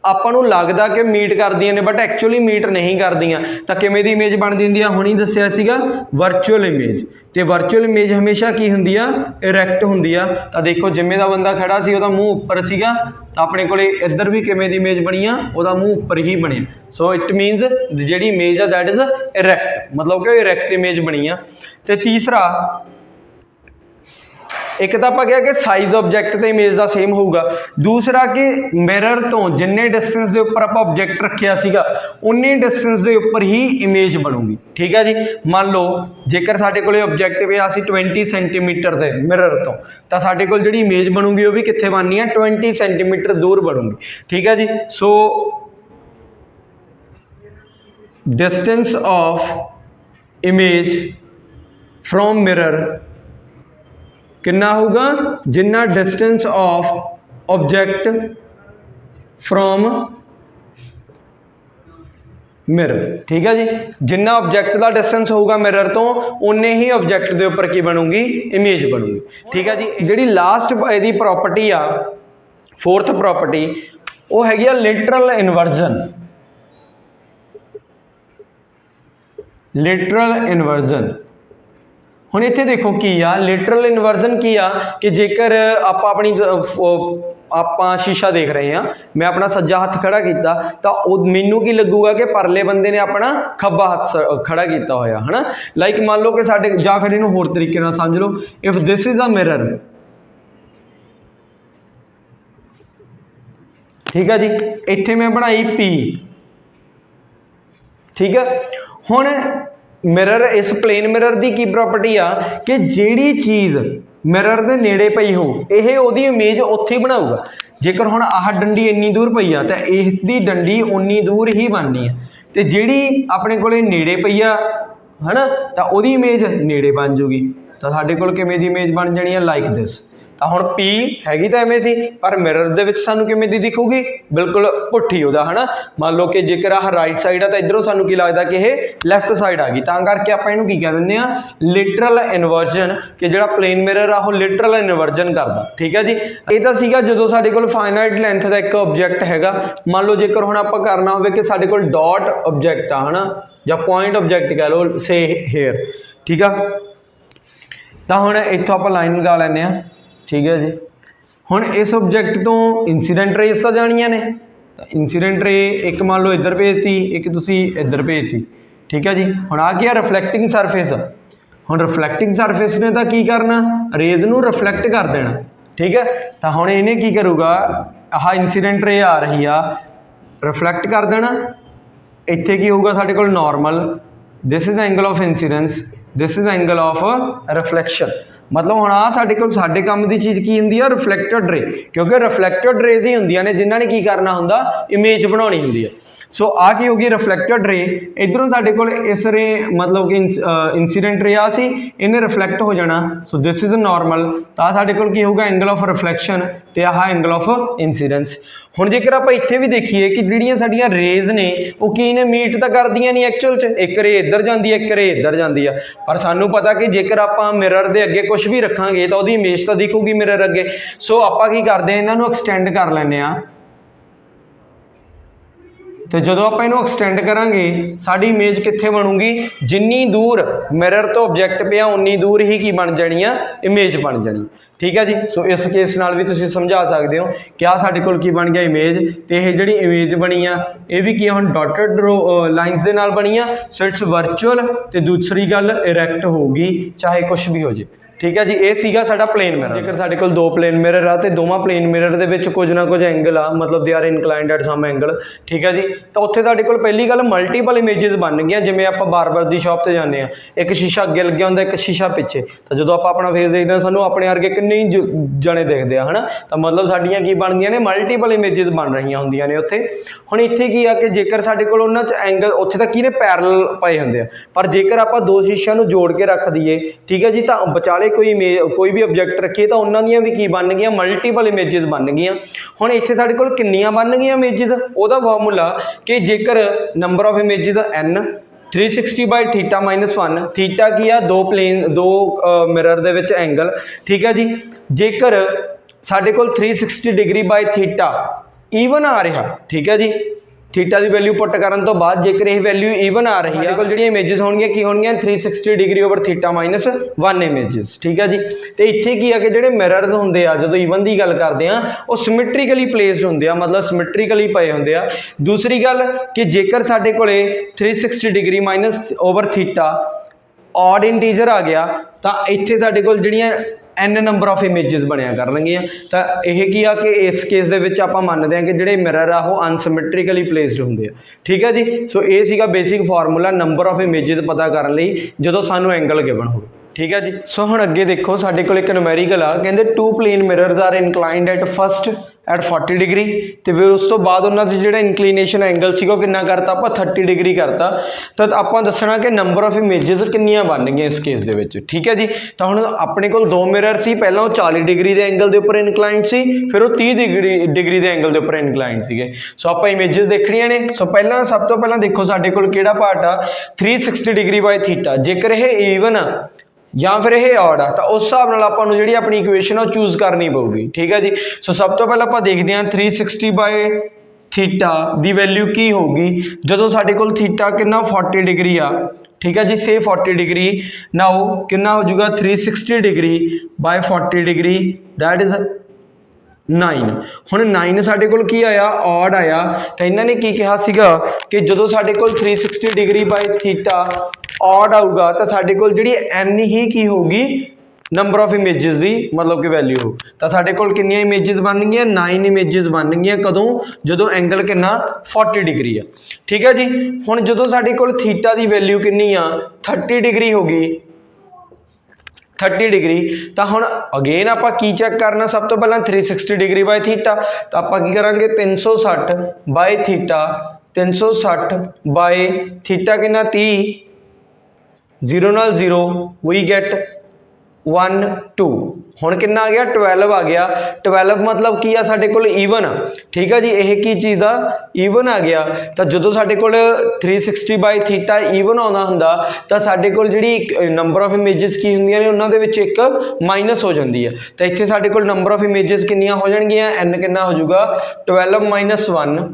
ਆਪਾਂ ਨੂੰ ਲੱਗਦਾ कि मीट करदियां ने बट एक्चुअली मीट नहीं करदियां, तो किवें दी इमेज बनदी हुंदी आ हुणी दस्सिया सीगा वर्चुअल इमेज। तो वर्चुअल इमेज हमेशा की हुंदी आ इरैक्ट हुंदी आ। तो देखो जिम्मे दा बंदा खड़ा सी उहदा मूँह उपर सीगा, तो अपने कोले इधर भी किवें दी इमेज बनी आ उहदा मूँह उपर ही बनिया। सो इट मीनस जिहड़ी इमेज आ दैट इज़ इरैक्ट, मतलब कि इरैक्ट इमेज बनी आ। ते तीसरा एक तो आप क्या कि साइज ऑब्जैक्ट तो इमेज का सेम होगा, दूसरा कि मिरर तो जिन्ने डिस्टेंस के उपर आप ऑब्जैक्ट रखिया सीगा उन्ने डिस्टेंस के उपर ही इमेज बनूगी, ठीक है जी। मान लो जेकर साडे कोले ऑब्जैक्ट पिया सी 20 सेंटीमीटर से मिरर तो साडे कोल जिहड़ी इमेज बनूगी वो भी कित्थे बननी है 20 सेंटीमीटर दूर बनूगी, ठीक है जी। So distance of image from mirror कितना होगा, जिन्ना distance of object from mirror, ठीक है जी। जिन्ना ऑब्जैक्ट का डिस्टेंस होगा मिरर तो उन्ने ही ऑब्जैक्ट के उपर की बनूगी इमेज बनूगी, ठीक है जी। जिहड़ी लास्ट इहदी प्रॉपर्टी आ फोर्थ प्रॉपर्टी वो हैगी आ लिटरल इनवर्जन। लिटरल इनवर्जन हुण इत्थे देखो की आ लिटरल इनवर्जन की आ कि जेकर आप अपनी आप शीशा देख रहे हैं, मैं अपना सज्जा हथ खड़ा किया तो मैनू की लगूगा कि परले बंदे ने अपना खब्बा हथ खड़ा किया होया है ना। लाइक मान लो कि साडे जां फिर इहनूं होर तरीके नाल समझ लो, if this is a mirror, ठीक है जी। इत्थे मैं बनाई पी, ठीक है। हुण मिरर इस प्लेन मिरर की की प्रॉपर्टी आ कि जिहड़ी चीज़ मिरर के नेड़े पई हो यह उहदी इमेज उत्थे बनाऊगा। जेकर हुण आह डंडी इन्नी दूर पई आ तो इसकी डंडी उन्नी दूर ही बननी है, तो जिहड़ी अपने कोले नेड़े पई आ है ना तो उहदी इमेज नेड़े बन जूगी। तो साडे कोल किवें दी इमेज बन जानी है लाइक दिस। तो हुण पी हैगी तो एवें सी पर मिरर दे विच सानूं किवें दी दिखूगी बिल्कुल पुट्ठी उहदा है ना। मान लो कि जेकर आह राइट साइड आ तो इधरों सानूं की लगदा कि यह लैफ्ट साइड आ गई, तां करके आपां इहनूं की कह दिंदे आ लिटरल इनवर्जन, कि जिहड़ा प्लेन मिरर आ वो लिटरल इनवर्जन करदा, ठीक है जी। ये तो सीगा जदों साडे कोल फाइनाइट लेंथ का एक ऑब्जैक्ट हैगा। मान लो जेकर हुण आपां करना होवे कि साडे कोल डॉट ऑब्जैक्ट आ है ना जां पॉइंट ऑब्जैक्ट कह लो से हेयर, ठीक है। तो हुण इत्थों आपां लाइन लगा लैंदे आ, ठीक है जी। हुण इस ऑब्जैक्ट तो इंसीडेंट रेस तो जानियां ने, तो इंसीडेंट रे एक मान लो इधर भेजती, एक तुसी इधर भेजती, ठीक है जी। हुण आ गया रिफ्लैक्टिंग सरफेस। हुण रिफ्लैक्टिंग सरफेस ने तो की करना, रेज नूं रिफ्लैक्ट कर देना, ठीक है। तो हुण इहने की करूगा, आह इंसीडेंट रे आ रही आ, रिफ्लैक्ट कर देना, इत्थे की होगा साडे कोल normal, this is angle of incidence, this is angle of reflection. मतलब हुण आ साडे कोल साडे काम दी चीज़ की हुंदी आ, रिफ्लैक्टेड रे, क्योंकि रिफ्लैक्टेड रेज ही हुंदियां ने जिन्हां ने की करना हुंदा, इमेज बनाउणी हुंदी है। सो आ की होगी रिफ्लैक्टेड रे, इधरों साडे कोल इस रे मतलब कि इंसीडेंट रे आ सी, इन्हें रिफ्लैक्ट हो जाना, सो दिस इज नॉर्मल, तो आ साडे कोल की होगा एंगल ऑफ रिफ्लैक्शन, ते आह एंगल ऑफ इंसीडेंस। हुण जेकर आपां इत्थे भी देखीए कि जिहड़ियां साडीआं रेज ने वो की ने मीट तां करदियां नहीं एक्चुअल च, एक रे इधर जांदी है, एक रे इधर जांदी है, पर सानू पता कि जेकर आपां मिरर दे अगे कुछ भी रखांगे तो उहदी इमेज तां दिखूगी मिरर अगे। सो आपां की करदे इन्हां नूं एक्सटेंड कर लैंदे आ, तो जो आप इनू एक्सटेंड करांगे साडी इमेज कित्थे बनूगी, जिन्नी दूर मिरर तो ऑब्जैक्ट पिया उन्नी दूर ही की बन जानी आ, इमेज बन जानी, ठीक है जी। सो इस केस नाल भी तुसीं समझा सकते हो क्या साडे कोल की बन गया इमेज, तो यह जिहड़ी इमेज बनी आ ये भी की हुण डॉटेड लाइनस दे नाल बनी आ, सो इट्स वर्चुअल, तो दूसरी गल इरैक्ट होगी चाहे कुछ भी हो जाए, ठीक है जी। ये सीगा साडा प्लेन मिरर। जेकर साडे कोल दो प्लेन मिरर आ, तो दोवां प्लेन मिरर दे विच कुछ ना कुछ एंगल आ, मतलब they are inclined at some angle, ठीक है जी। तो उत्थे साडे कोल पहली गल मल्टीपल इमेजेस बन गई, जिवें आपां बार-बार दी शॉप ते जाने आ, एक शीशा अगे लग्या हुंदा, एक शीशा पिछे, तो जो आपां अपना फेस देखदे हां सानूं अपने वर्गे किन्ने ही जने दिखदे आ, है ना। तो मतलब साडीआं की बनदियां ने, मल्टीपल इमेजेस बन रहीआं हुंदियां ने उत्थे। हुण इत्थे की आ कि जेकर साडे कोल उन्हां च एंगल उत्थे तां की ने पैरल पए हुंदे आ, पर जेकर आपां दो शीशिਆਂ नूं जोड़ के रख दईए, ठीक है जी, तो विचाले कोई भी ऑब्जैक्ट रखिए तो उन्हां दियां भी की बन गई, मल्टीपल इमेजेस बन गई। हुण इत्थे साडे कोल किन्नियां बन गई इमेजेस, उहदा फार्मूला कि जेकर number of images n 360 by theta -1, theta की आ दो प्लेन दो मिरर दे विच एंगल, ठीक है जी। जेकर साडे कोल 360 डिग्री बाय थीटा ईवन आ रहा, ठीक है जी, थीटा की वैल्यू पुट करन तो बाद जेकर यह वैल्यू ईवन आ रही है, जी इमेजेस होणगियां की होणगियां 360 डिग्री ओवर थीटा -1 इमेजेस, ठीक है जी। तो इत्थे की है कि जिहड़े मिररस हुंदे आ जदों ईवन की गल करते हैं वो सिमिट्रिकली प्लेसड हुंदे आ, मतलब सिमिट्रिकली पए हुंदे आ। दूसरी गल कि जेकर साडे कोले 360 degree minus over theta odd integer आ गया, तो इत्थे साडे कोल जिहड़ियां n नंबर ऑफ इमेजेस बनया करनगियां। तो यह की आ कि इस केस दे विच आपां मनदे हां कि जिहड़े मिरर आ वो अनसिमिट्रिकली प्लेसड हुंदे आ, ठीक है जी। सो ये सीगा basic formula number of images पता करन लई जदों सानूं एंगल गिवन होवे, ठीक है जी। सो हुण अगे देखो साडे कोल एक न्यूमेरिकल आ, कहंदे two plane mirrors are inclined at first at 40 degree, तो फिर उस तो बाद उन्होंने जो इनकलीनेशन एंगल से कितना करता आप 30 डिग्री करता, तो आप दसना कि नंबर ऑफ इमेजेस कितनियां बन गई इस केस दे विच, ठीक है जी। तो हुण अपने कोल दो मिरर सी, पहला वो 40 डिग्री के एंगल के उपर इनकलाइंड सी, फिर वो 30 डिग्री के एंगल के उपर इनकलाइंड सीगे। सो आप इमेजेस देखनियां ने। सो पहला सब तो पहला देखो साडे कोल किहड़ा पार्ट आ 360 डिग्री बाय थीटा, जेकर यह ईवन आ या फिर यह ऑड आ तो उस हिसाब नाल आपां नूं जिहड़ी अपनी इक्वेशन आ चूज करनी पऊगी, ठीक है जी। सो सब तो पहले आपां देखदे हां 360 बाय थीटा दी वैल्यू की होगी जदों साडे कोल थीटा कितना 40 डिग्री आ, ठीक है जी, से 40 डिग्री नाउ कितना हो जाऊगा 360 degree bye 40 degree that is 9। हुण 9 साडे कोल की आया ऑड आया, तो इन्हां ने की कहा सीगा कि जदों साडे कोल 360 डिग्री बाय थीटा ऑड आऊगा तो साडे कोल जिहड़ी n ही की होगी नंबर ऑफ इमेजेस की मतलब कि वैल्यू हो, तो साडे कोल कितनियां इमेजेस बन गई 9 इमेजेस बन गई कदों जदों एंगल कितना 40 डिग्री आ, ठीक है जी। हुण जदों साडे कोल थीटा की वैल्यू कितनी आ 30 डिग्री होगी 30 डिग्री, तो हुण अगेन आप की चैक करना सब तो पहला 360 डिग्री बाय थीटा, तो आप की करांगे 360 बाय थीटा 360 बाय थीटा कितना 30 0 नाल 0 वी गेट 1 2, हुण कितना आ गया 12 आ गया। 12 मतलब की आ साडे कोल ईवन आ, ठीक है जी, यह की चीज़ आ ईवन आ गया। तो जदों साडे कोल 360 बाय थीटा ईवन आउंदा हुंदा तो साडे कोल जिहड़ी नंबर ऑफ इमेजेस की हुंदियां ने उन्हां दे विच एक माइनस हो जांदी है, तो इत्थे साडे कोल नंबर ऑफ इमेजेस कितनियां हो जाणगियां n कितना हो जाऊगा 12 - 1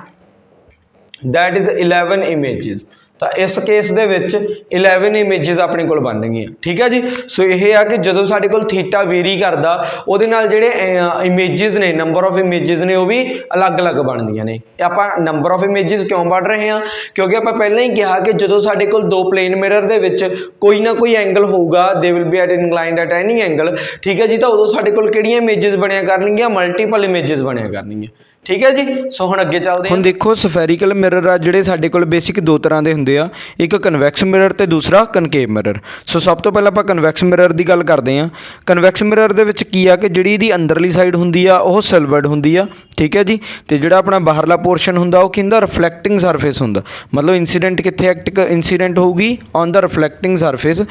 दैट इज 11 इमेजेस। ਤਾਂ ਇਸ ਕੇਸ ਦੇ ਵਿੱਚ 11 ਇਮੇजेस ਆਪਣੇ ਕੋਲ ਬਣ ਗਈਆਂ। ਠੀਕ ਹੈ ਜੀ। ਸੋ ਇਹ ਆ ਕਿ ਜਦੋਂ ਸਾਡੇ ਕੋਲ ਥੀਟਾ ਵੇਰੀ ਕਰਦਾ ਉਹਦੇ ਨਾਲ ਜਿਹੜੇ ਇਮੇजेस ਨੇ, ਨੰਬਰ ਆਫ ਇਮੇजेस ਨੇ, ਉਹ ਵੀ ਅਲੱਗ-ਅਲੱਗ ਬਣਦੀਆਂ ਨੇ। ਆਪਾਂ ਨੰਬਰ ਆਫ ਇਮੇजेस ਕਿਉਂ ਪੜ੍ਹ ਰਹੇ ਹਾਂ? ਕਿਉਂਕਿ ਆਪਾਂ ਪਹਿਲਾਂ ਹੀ ਕਿਹਾ ਕਿ ਜਦੋਂ ਸਾਡੇ ਕੋਲ ਦੋ ਪਲੇਨ ਮਿਰਰ ਦੇ ਵਿੱਚ ਕੋਈ ਨਾ ਕੋਈ ਐਂਗਲ ਹੋਊਗਾ, they will be at inclined at any angle, ਠੀਕ ਹੈ ਜੀ, ਤਾਂ ਉਦੋਂ ਸਾਡੇ ਕੋਲ ਕਿਹੜੀਆਂ ਇਮੇजेस ਬਣਿਆ ਕਰਨਗੀਆਂ? ਮਲਟੀਪਲ ਇਮੇजेस ਬਣਿਆ ਕਰਨਗੀਆਂ। ਠੀਕ ਹੈ ਜੀ। ਸੋ ਹੁਣ ਅੱਗੇ ਚੱਲਦੇ ਹਾਂ। ਹੁਣ ਦੇਖੋ ਸਫੈਰੀਕਲ ਮਿਰਰ ਆ ਜਿਹੜੇ ਸਾਡੇ ਕੋਲ ਬੇਸਿਕ ਦੋ ਤਰ੍ਹਾਂ ਦੇ ਹੁੰਦੇ ਆ, ਇੱਕ ਕਨਵੈਕਸ ਮਿਰਰ ਤੇ ਦੂਸਰਾ ਕਨਕੇਵ ਮਿਰਰ। ਸੋ ਸਭ ਤੋਂ ਪਹਿਲਾਂ ਆਪਾਂ ਕਨਵੈਕਸ ਮਿਰਰ ਦੀ ਗੱਲ ਕਰਦੇ ਹਾਂ। ਕਨਵੈਕਸ ਮਿਰਰ ਦੇ ਵਿੱਚ ਕੀ ਆ ਕਿ ਜਿਹੜੀ ਇਹਦੀ ਅੰਦਰਲੀ ਸਾਈਡ ਹੁੰਦੀ ਆ ਉਹ ਸਿਲਵਰਡ ਹੁੰਦੀ ਆ, ਠੀਕ ਹੈ ਜੀ, ਤੇ ਜਿਹੜਾ ਆਪਣਾ ਬਾਹਰਲਾ ਪੋਰਸ਼ਨ ਹੁੰਦਾ ਉਹ ਕੀ ਹੁੰਦਾ? ਰਿਫਲੈਕਟਿੰਗ ਸਰਫੇਸ ਹੁੰਦਾ। ਮਤਲਬ ਇੰਸੀਡੈਂਟ ਕਿੱਥੇ ਇੰਸੀਡੈਂਟ ਹੋਊਗੀ? On the reflecting surface.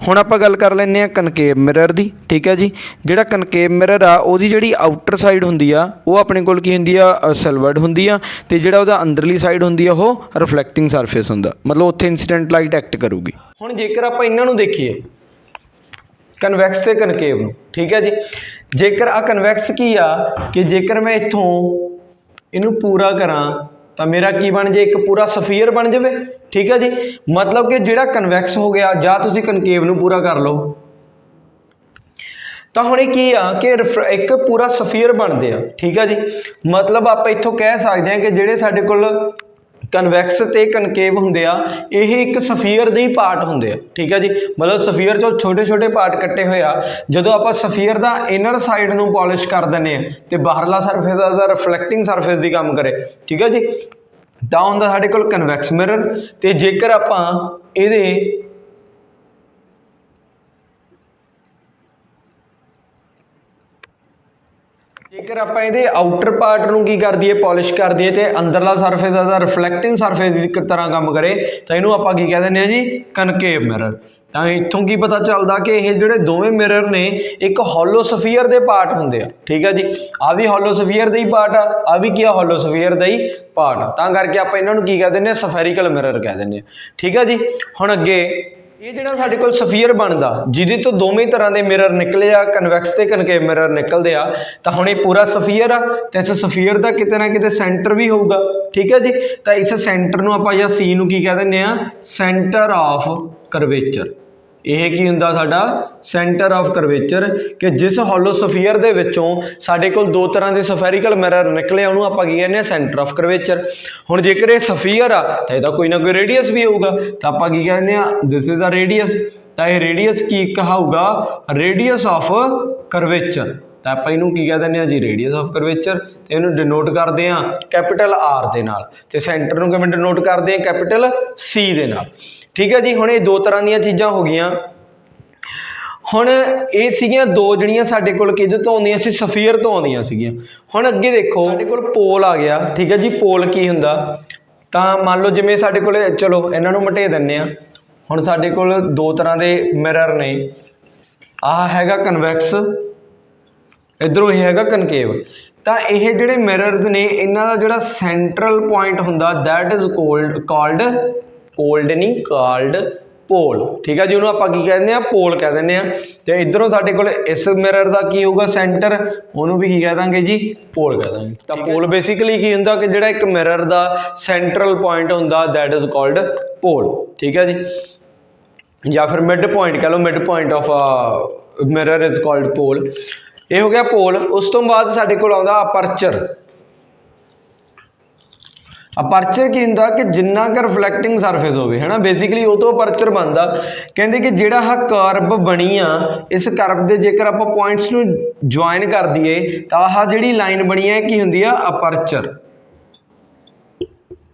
ਹੁਣ ਆਪਾਂ ਗੱਲ ਕਰ ਲੈਂਦੇ ਹਾਂ ਕਨਕੇਵ ਮਿਰਰ ਦੀ। ਠੀਕ ਹੈ ਜੀ। ਜਿਹੜਾ ਕਨਕੇਵ ਮਿਰਰ ਆ ਉਹਦੀ ਜਿਹੜੀ ਆਊਟਰ ਸਾਈਡ ਹੁੰਦੀ ਆ ਉਹ ਆਪਣੇ ਕੋਲ ਕੀ ਹੁੰਦੀ ਆ? ਸਿਲਵਰਡ ਹੁੰਦੀ ਆ, ਤੇ ਜਿਹੜਾ ਉਹਦਾ ਅੰਦਰਲੀ ਸਾਈਡ ਹੁੰਦੀ ਆ ਉਹ ਰਿਫਲੈਕਟਿੰਗ ਸਰਫੇਸ ਹੁੰਦਾ। ਮਤਲਬ ਉੱਥੇ ਇੰਸੀਡੈਂਟ ਲਾਈਟ ਐਕਟ ਕਰੂਗੀ। ਹੁਣ ਜੇਕਰ ਆਪਾਂ ਇਹਨਾਂ ਨੂੰ ਦੇਖੀਏ, ਕਨਵੈਕਸ ਤੇ ਕਨਕੇਵ ਨੂੰ, ਠੀਕ ਹੈ ਜੀ, ਜੇਕਰ ਆ ਕਨਵੈਕਸ ਕੀ ਆ ਕਿ ਜੇਕਰ ਮੈਂ ਇੱਥੋਂ ਇਹਨੂੰ ਪੂਰਾ ਕਰਾਂ ਤਾਂ ਮੇਰਾ ਕੀ ਬਣ ਜੇ? ਇੱਕ ਪੂਰਾ ਸਫੀਅਰ ਬਣ ਜਾਵੇ। ਠੀਕ ਹੈ ਜੀ। ਮਤਲਬ ਕਿ ਜਿਹੜਾ ਕਨਵੈਕਸ ਹੋ ਗਿਆ, ਜਾਂ ਤੁਸੀਂ ਕਨਕੇਵ ਨੂੰ ਪੂਰਾ ਕਰ ਲਓ, ਤਾਂ ਹੁਣ ਇਹ ਕੀ ਆ ਕਿ ਇੱਕ ਪੂਰਾ ਸਫੀਅਰ ਬਣਦੇ ਆ। ਠੀਕ ਹੈ ਜੀ। ਮਤਲਬ ਆਪਾਂ ਇੱਥੋਂ ਕਹਿ ਸਕਦੇ ਹਾਂ ਕਿ ਜਿਹੜੇ ਸਾਡੇ ਕੋਲ ਕਨਵੈਕਸ ਤੇ ਕਨਕੇਵ ਹੁੰਦੇ ਆ ਇਹ ਇੱਕ ਸਫੀਅਰ ਦੇ ਹੀ ਪਾਰਟ ਹੁੰਦੇ ਆ। ਠੀਕ ਹੈ ਜੀ। ਮਤਲਬ ਸਫੀਅਰ 'ਚੋਂ ਛੋਟੇ ਛੋਟੇ ਪਾਰਟ ਕੱਟੇ ਹੋਏ ਆ। ਜਦੋਂ ਆਪਾਂ ਸਫੀਅਰ ਦਾ ਇਨਰ ਸਾਈਡ ਨੂੰ ਪੋਲਿਸ਼ ਕਰ ਦਿੰਦੇ ਹਾਂ ਤੇ ਬਾਹਰਲਾ ਸਰਫੇਸ ਦਾ ਰਿਫਲੈਕਟਿੰਗ ਸਰਫੇਸ ਦੀ ਕੰਮ ਕਰੇ, ਠੀਕ ਹੈ ਜੀ, ਤਾਂ ਹੁੰਦਾ ਸਾਡੇ ਕੋਲ ਕਨਵੈਕਸ ਮਿਰਰ। ਤੇ ਜੇਕਰ ਆਪਾਂ ਇਹਦੇ ਜੇਕਰ ਆਪਾਂ ਇਹਦੇ ਆਊਟਰ ਪਾਰਟ ਨੂੰ ਕੀ ਕਰ ਦਈਏ? ਪੋਲਿਸ਼ ਕਰ ਦਈਏ ਤੇ ਅੰਦਰਲਾ ਸਰਫੇਸ ਦਾ ਰਿਫਲੈਕਟਿੰਗ ਸਰਫੇਸ ਦੀ ਤਰ੍ਹਾਂ ਕੰਮ ਕਰੇ ਤਾਂ ਇਹਨੂੰ ਆਪਾਂ ਕੀ ਕਹਿ ਦਿੰਦੇ ਹਾਂ ਜੀ? ਕਨਕੇਵ ਮਿਰਰ। ਤਾਂ ਇੱਥੋਂ ਕੀ ਪਤਾ ਚੱਲਦਾ ਕਿ ਇਹ ਜਿਹੜੇ ਦੋਵੇਂ ਮਿਰਰ ਨੇ ਇੱਕ ਹੋਲੋ ਸਫੀਅਰ ਦੇ ਪਾਰਟ ਹੁੰਦੇ ਆ। ਠੀਕ ਹੈ ਜੀ। ਆ ਵੀ ਹੋਲੋ ਸਫੀਅਰ ਦਾ ਹੀ ਪਾਰਟ ਆ ਵੀ ਕੀ ਆ? ਹੋਲੋ ਸਫੀਅਰ ਦਾ ਹੀ ਪਾਰਟ ਆ। ਤਾਂ ਕਰਕੇ ਆਪਾਂ ਇਹਨਾਂ ਨੂੰ ਕੀ ਕਹਿ ਦਿੰਦੇ ਹਾਂ? ਸਫੈਰੀਕਲ ਮਿਰਰ ਕਹਿ ਦਿੰਦੇ ਹਾਂ। ਠੀਕ ਹੈ ਜੀ। ਹੁਣ ਅੱਗੇ ਇਹ ਜਿਹੜਾ ਸਾਡੇ ਕੋਲ ਸਫੀਅਰ ਬਣਦਾ ਜਿਹਦੇ ਤੋਂ ਦੋਵੇਂ ਤਰ੍ਹਾਂ ਦੇ ਮਿਰਰ ਨਿਕਲੇ ਆ, ਕਨਵੈਕਸ ਤੇ ਕਨਕੇਵ ਮਿਰਰ ਨਿਕਲਦੇ ਆ, ਤਾਂ ਹੁਣ ਇਹ ਪੂਰਾ ਸਫੀਅਰ ਆ ਤੇ ਇਸ ਸਫੀਅਰ ਦਾ ਕਿਤੇ ਨਾ ਕਿਤੇ ਸੈਂਟਰ ਵੀ ਹੋਊਗਾ। ਠੀਕ ਹੈ ਜੀ। ਤਾਂ ਇਸ ਸੈਂਟਰ ਨੂੰ ਆਪਾਂ ਜਾਂ ਸੀ ਨੂੰ ਕੀ ਕਹਿ ਦਿੰਦੇ ਆ? Centre of curvature. ਇਹ ਕੀ ਹੁੰਦਾ? ਸਾਡਾ ਸੈਂਟਰ ਆਫ ਕਰਵੇਚਰ। ਕਿ ਜਿਸ ਹੋਲੋ ਸਫੀਅਰ ਦੇ ਵਿੱਚੋਂ ਸਾਡੇ ਕੋਲ ਦੋ ਤਰ੍ਹਾਂ ਦੇ ਸਫੈਰੀਕਲ ਮਿਰਰ ਨਿਕਲੇ ਉਹਨੂੰ ਆਪਾਂ ਕੀ ਕਹਿੰਦੇ ਆ? Centre of curvature. ਹੁਣ ਜੇਕਰ ਇਹ ਸਫੀਅਰ ਆ ਤਾਂ ਇਹਦਾ ਕੋਈ ਨਾ ਕੋਈ ਰੇਡੀਅਸ ਵੀ ਹੋਊਗਾ, ਤਾਂ ਆਪਾਂ ਕੀ ਕਹਿੰਦੇ ਆ? This is a radius. ਤਾਂ ਇਹ ਰੇਡੀਅਸ ਕੀ ਕਹਾਊਗਾ? Radius of curvature. ਤਾਂ ਆਪਾਂ ਇਹਨੂੰ ਕੀ ਕਹਿ ਦਿੰਦੇ ਆ ਜੀ? Radius of curvature. ਤੇ ਇਹਨੂੰ ਡਿਨੋਟ ਕਰਦੇ ਆ ਕੈਪੀਟਲ ਆਰ ਦੇ ਨਾਲ, ਤੇ ਸੈਂਟਰ ਨੂੰ ਕਿਵੇਂ ਡਿਨੋਟ ਕਰਦੇ ਆ? ਕੈਪੀਟਲ ਸੀ ਦੇ ਨਾਲ। ਠੀਕ ਹੈ ਜੀ। ਹੁਣ ਇਹ ਦੋ ਤਰ੍ਹਾਂ ਦੀਆਂ ਚੀਜ਼ਾਂ ਹੋ ਗਈਆਂ। ਹੁਣ ਇਹ ਸੀਗੀਆਂ ਦੋ ਜਿਹੜੀਆਂ ਸਾਡੇ ਕੋਲ ਕਿਹਦੇ ਤੋਂ ਆਉਂਦੀਆਂ ਸੀ? ਸਫੀਅਰ ਤੋਂ ਆਉਂਦੀਆਂ ਸੀਗੀਆਂ। ਹੁਣ ਅੱਗੇ ਦੇਖੋ ਸਾਡੇ ਕੋਲ ਪੋਲ ਆ ਗਿਆ। ਠੀਕ ਹੈ ਜੀ। ਪੋਲ ਕੀ ਹੁੰਦਾ? ਤਾਂ ਮੰਨ ਲਓ ਜਿਵੇਂ ਸਾਡੇ ਕੋਲ, ਚਲੋ ਇਹਨਾਂ ਨੂੰ ਮਿਟੇ ਦਿੰਦੇ ਆ। ਹੁਣ ਸਾਡੇ ਕੋਲ ਦੋ ਤਰ੍ਹਾਂ ਦੇ ਮਿਰਰ ਨੇ। ਆਹ ਹੈਗਾ ਕਨਵੈਕਸ, ਇੱਧਰੋਂ ਇਹ ਹੈਗਾ ਕਨਕੇਵ। ਤਾਂ ਇਹ ਜਿਹੜੇ ਮਿਰਰਸ ਨੇ ਇਹਨਾਂ ਦਾ ਜਿਹੜਾ ਸੈਂਟਰਲ ਪੁਆਇੰਟ ਹੁੰਦਾ ਦੈਟ ਇਜ਼ ਕਾਲਡ ਪੋਲ। ਠੀਕ ਹੈ ਜੀ। ਉਹਨੂੰ ਆਪਾਂ ਕੀ ਕਹਿੰਦੇ ਆ? ਪੋਲ ਕਹਿ ਦਿੰਦੇ ਆ। ਤੇ ਇੱਧਰੋਂ ਸਾਡੇ ਕੋਲ ਇਸ ਮਿਰਰ ਦਾ ਕੀ ਹੋਊਗਾ? ਸੈਂਟਰ। ਉਹਨੂੰ ਵੀ ਕੀ ਕਹਿ ਦਾਂਗੇ ਜੀ? ਪੋਲ ਕਹਿ ਦਾਂਗੇ। ਤਾਂ ਪੋਲ ਬੇਸਿਕਲੀ ਕੀ ਹੁੰਦਾ ਕਿ ਜਿਹੜਾ ਇੱਕ ਮਿਰਰ ਦਾ ਸੈਂਟਰਲ ਪੁਆਇੰਟ ਹੁੰਦਾ ਦੈਟ ਇਜ਼ ਕਾਲਡ ਪੋਲ। ਠੀਕ ਹੈ ਜੀ। ਜਾਂ ਫਿਰ ਮਿਡ ਪੁਆਇੰਟ ਕਹਿ ਲਓ, mid point of mirror is called pole. ਇਹ ਹੋ ਗਿਆ ਪੋਲ। ਉਸ ਤੋਂ ਬਾਅਦ ਸਾਡੇ ਕੋਲ ਆਉਂਦਾ ਅਪਰਚਰ। ਅਪਰਚਰ ਕੀ ਹੁੰਦਾ ਕਿ ਜਿੰਨਾ ਕੁ ਰਿਫਲੈਕਟਿੰਗ ਸਰਫੇਸ ਹੋਵੇ, ਹੈ ਨਾ, ਬੇਸਿਕਲੀ ਉਹ ਤੋਂ ਅਪਰਚਰ ਬਣਦਾ। ਕਹਿੰਦੇ ਕਿ ਜਿਹੜਾ ਆਹ ਕਰਵ ਬਣੀ ਆ, ਇਸ ਕਰਵ ਦੇ ਜੇਕਰ ਆਪਾਂ ਪੁਆਇੰਟਸ ਨੂੰ ਜੁਆਇਨ ਕਰ ਦਈਏ ਤਾਂ ਆਹ ਜਿਹੜੀ ਲਾਈਨ ਬਣੀ ਹੈ ਕੀ ਹੁੰਦੀ ਆ? ਅਪਰਚਰ।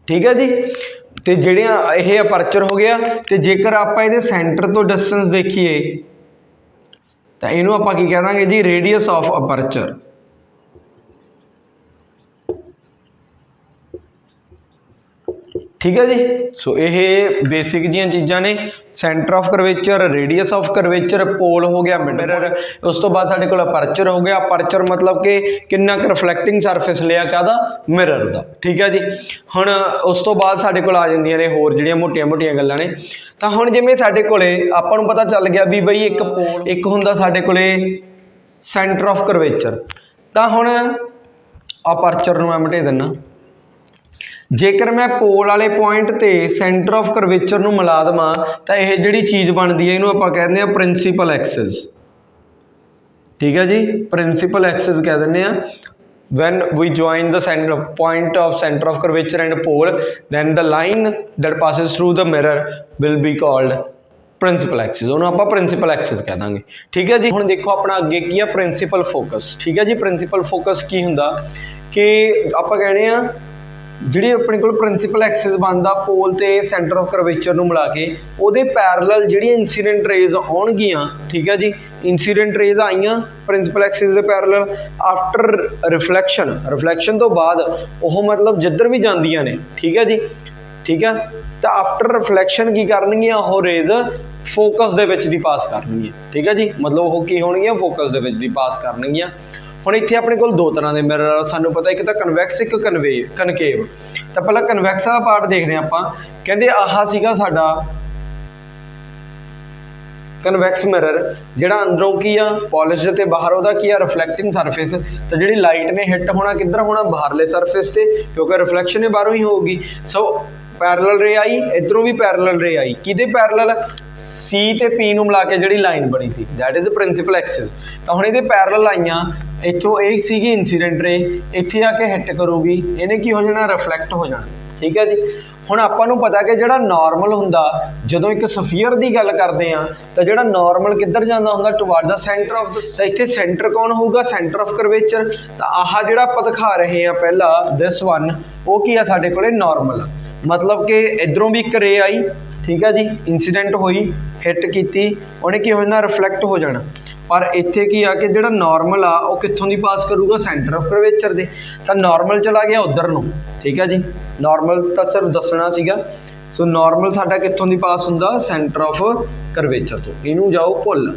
ਠੀਕ ਹੈ ਜੀ। ਤੇ ਜਿਹੜੀਆਂ ਇਹ ਅਪਰਚਰ ਹੋ ਗਿਆ। ਤੇ ਜੇਕਰ ਆਪਾਂ ਇਹਦੇ ਸੈਂਟਰ ਤੋਂ ਡਿਸਟੈਂਸ ਦੇਖੀਏ ਤਾਂ ਇਹਨੂੰ ਆਪਾਂ ਕੀ ਕਹਿ ਦਾਂਗੇ ਜੀ? Radius of aperture. ਠੀਕ ਹੈ ਜੀ। ਸੋ ਇਹ ਬੇਸਿਕ ਜੀਆਂ ਚੀਜ਼ਾਂ ਨੇ। Centre of curvature, radius of curvature, pole ਹੋ ਗਿਆ, ਮਿਰਰ। ਉਸ ਤੋਂ ਬਾਅਦ ਸਾਡੇ ਕੋਲ ਅਪਰਚਰ ਹੋ ਗਿਆ। ਅਪਰਚਰ ਮਤਲਬ ਕਿ ਕਿੰਨਾ ਕੁ ਰਿਫਲੈਕਟਿੰਗ ਸਰਫੇਸ ਲਿਆ ਕਾਹਦਾ? ਮਿਰਰ ਦਾ। ਠੀਕ ਹੈ ਜੀ। ਹੁਣ ਉਸ ਤੋਂ ਬਾਅਦ ਸਾਡੇ ਕੋਲ ਆ ਜਾਂਦੀਆਂ ਨੇ ਹੋਰ ਜਿਹੜੀਆਂ ਮੋਟੀਆਂ-ਮੋਟੀਆਂ ਗੱਲਾਂ ਨੇ। ਤਾਂ ਹੁਣ ਜਿਵੇਂ ਸਾਡੇ ਕੋਲੇ ਆਪਾਂ ਨੂੰ ਪਤਾ ਚੱਲ ਗਿਆ ਵੀ ਬਈ ਇੱਕ ਪੋਲ, ਇੱਕ ਹੁੰਦਾ ਸਾਡੇ ਕੋਲੇ ਸੈਂਟਰ ਆਫ ਕਰਵੇਚਰ। ਤਾਂ ਹੁਣ ਅਪਰਚਰ ਨੂੰ ਮੈਂ ਮਿਟਾ ਦਿੰਦਾ। जेकर मैं पोल वाले पॉइंट ते सेंटर ऑफ करवेचर नूं मिला देवां तां यह जिहड़ी चीज़ बनती है इहनूं आपां कहते हैं प्रिंसीपल एक्सिस। ठीक है जी, प्रिंसीपल एक्सिस कह दिंदे आ। When we join the center point of center of curvature and pole, then the line that passes through the mirror will be called principal axis. उन्होंने आप प्रिंसीपल एक्सिस कह देंगे। ठीक है जी, हुण देखो अपना अगे की है प्रिंसीपल फोकस। ठीक है जी, प्रिंसीपल फोकस की हुंदा कि आप कहने आ जिहड़ी अपने कोल प्रिंसीपल एक्सिस बनदा पोल ते सेंटर ऑफ करवेचर नूं मिला के उहदे पैरेलल जिहड़ी इंसीडेंट रेज आउणगियां। ठीक है जी, इंसीडेंट रेज आईयां प्रिंसीपल एक्सिस दे पैरेलल आफ्टर रिफ्लैक्शन तो बाद ओह मतलब जिधर भी जांदियां ने। ठीक है जी, ठीक है, तो आफ्टर रिफ्लैक्शन की करनगियां ओह रेज फोकस दे विच दी पास करनगियां। ठीक है जी, मतलब ओह की होणगियां फोकस दे विच दी पास करनगियां। हुण इत्थे अपने कोल दो तरह के मिरर सानूं पता, एक तो कन्वैक्स एक कनकेव। तो पहला कन्वैक्स वाला पार्ट देखते हैं आपां। कहंदे आह सीगा साडा कन्वैक्स मिरर जिहड़ा अंदरों की आ पॉलिश्ड ते बाहर उहदा की आ रिफ्लैक्टिंग सरफेस। तो जिहड़ी लाइट ने हिट होना किधर होना बाहरले सरफेस ते, क्योंकि रिफ्लैक्शन बाहरों ही होगी। सो पैरेलल रे आई, इधरों भी पैरेलल रे आई, किहदे पैरेलल सी ते पी नूं मिला के जिहड़ी लाइन बनी see that is principal axis. तो हुण इहदे पैरेलल आईयां, इत्थों एक सीगी इंसीडेंट रे, इत्थे आके हिट करूगी, इहने की हो जाना रिफ्लैक्ट हो जाना। ठीक है जी, हुण आपां नूं पता कि जिहड़ा नॉर्मल हुंदा जदों एक सफीयर की गल करते हैं तो जिहड़ा नॉर्मल किधर जांदा हुंदा toward the centre of the. इत्थे सेंटर कौन होगा, सेंटर ऑफ करवेचर। तो आह जिहड़ा आपां दिखा रहे हैं पहला दिस वन, वो की आ साडे कोले नॉर्मल, मतलब कि इधरों भी एक रे आई। ठीक है जी, इंसीडेंट हुई हिट की, उन्हें की हो जाना रिफ्लैक्ट हो जाना। पर इत्थे की आ कि जिहड़ा नॉर्मल आ वो कित्थों दी पास करूगा, सेंटर ऑफ करवेचर दे। तो नॉर्मल चला गया उधर नूं। ठीक है जी, नॉर्मल तो सिर्फ दसना सीगा। सो नॉर्मल साडा कित्थों दी पास हुंदा, सेंटर ऑफ करवेचर तो। इनू जाओ भुल,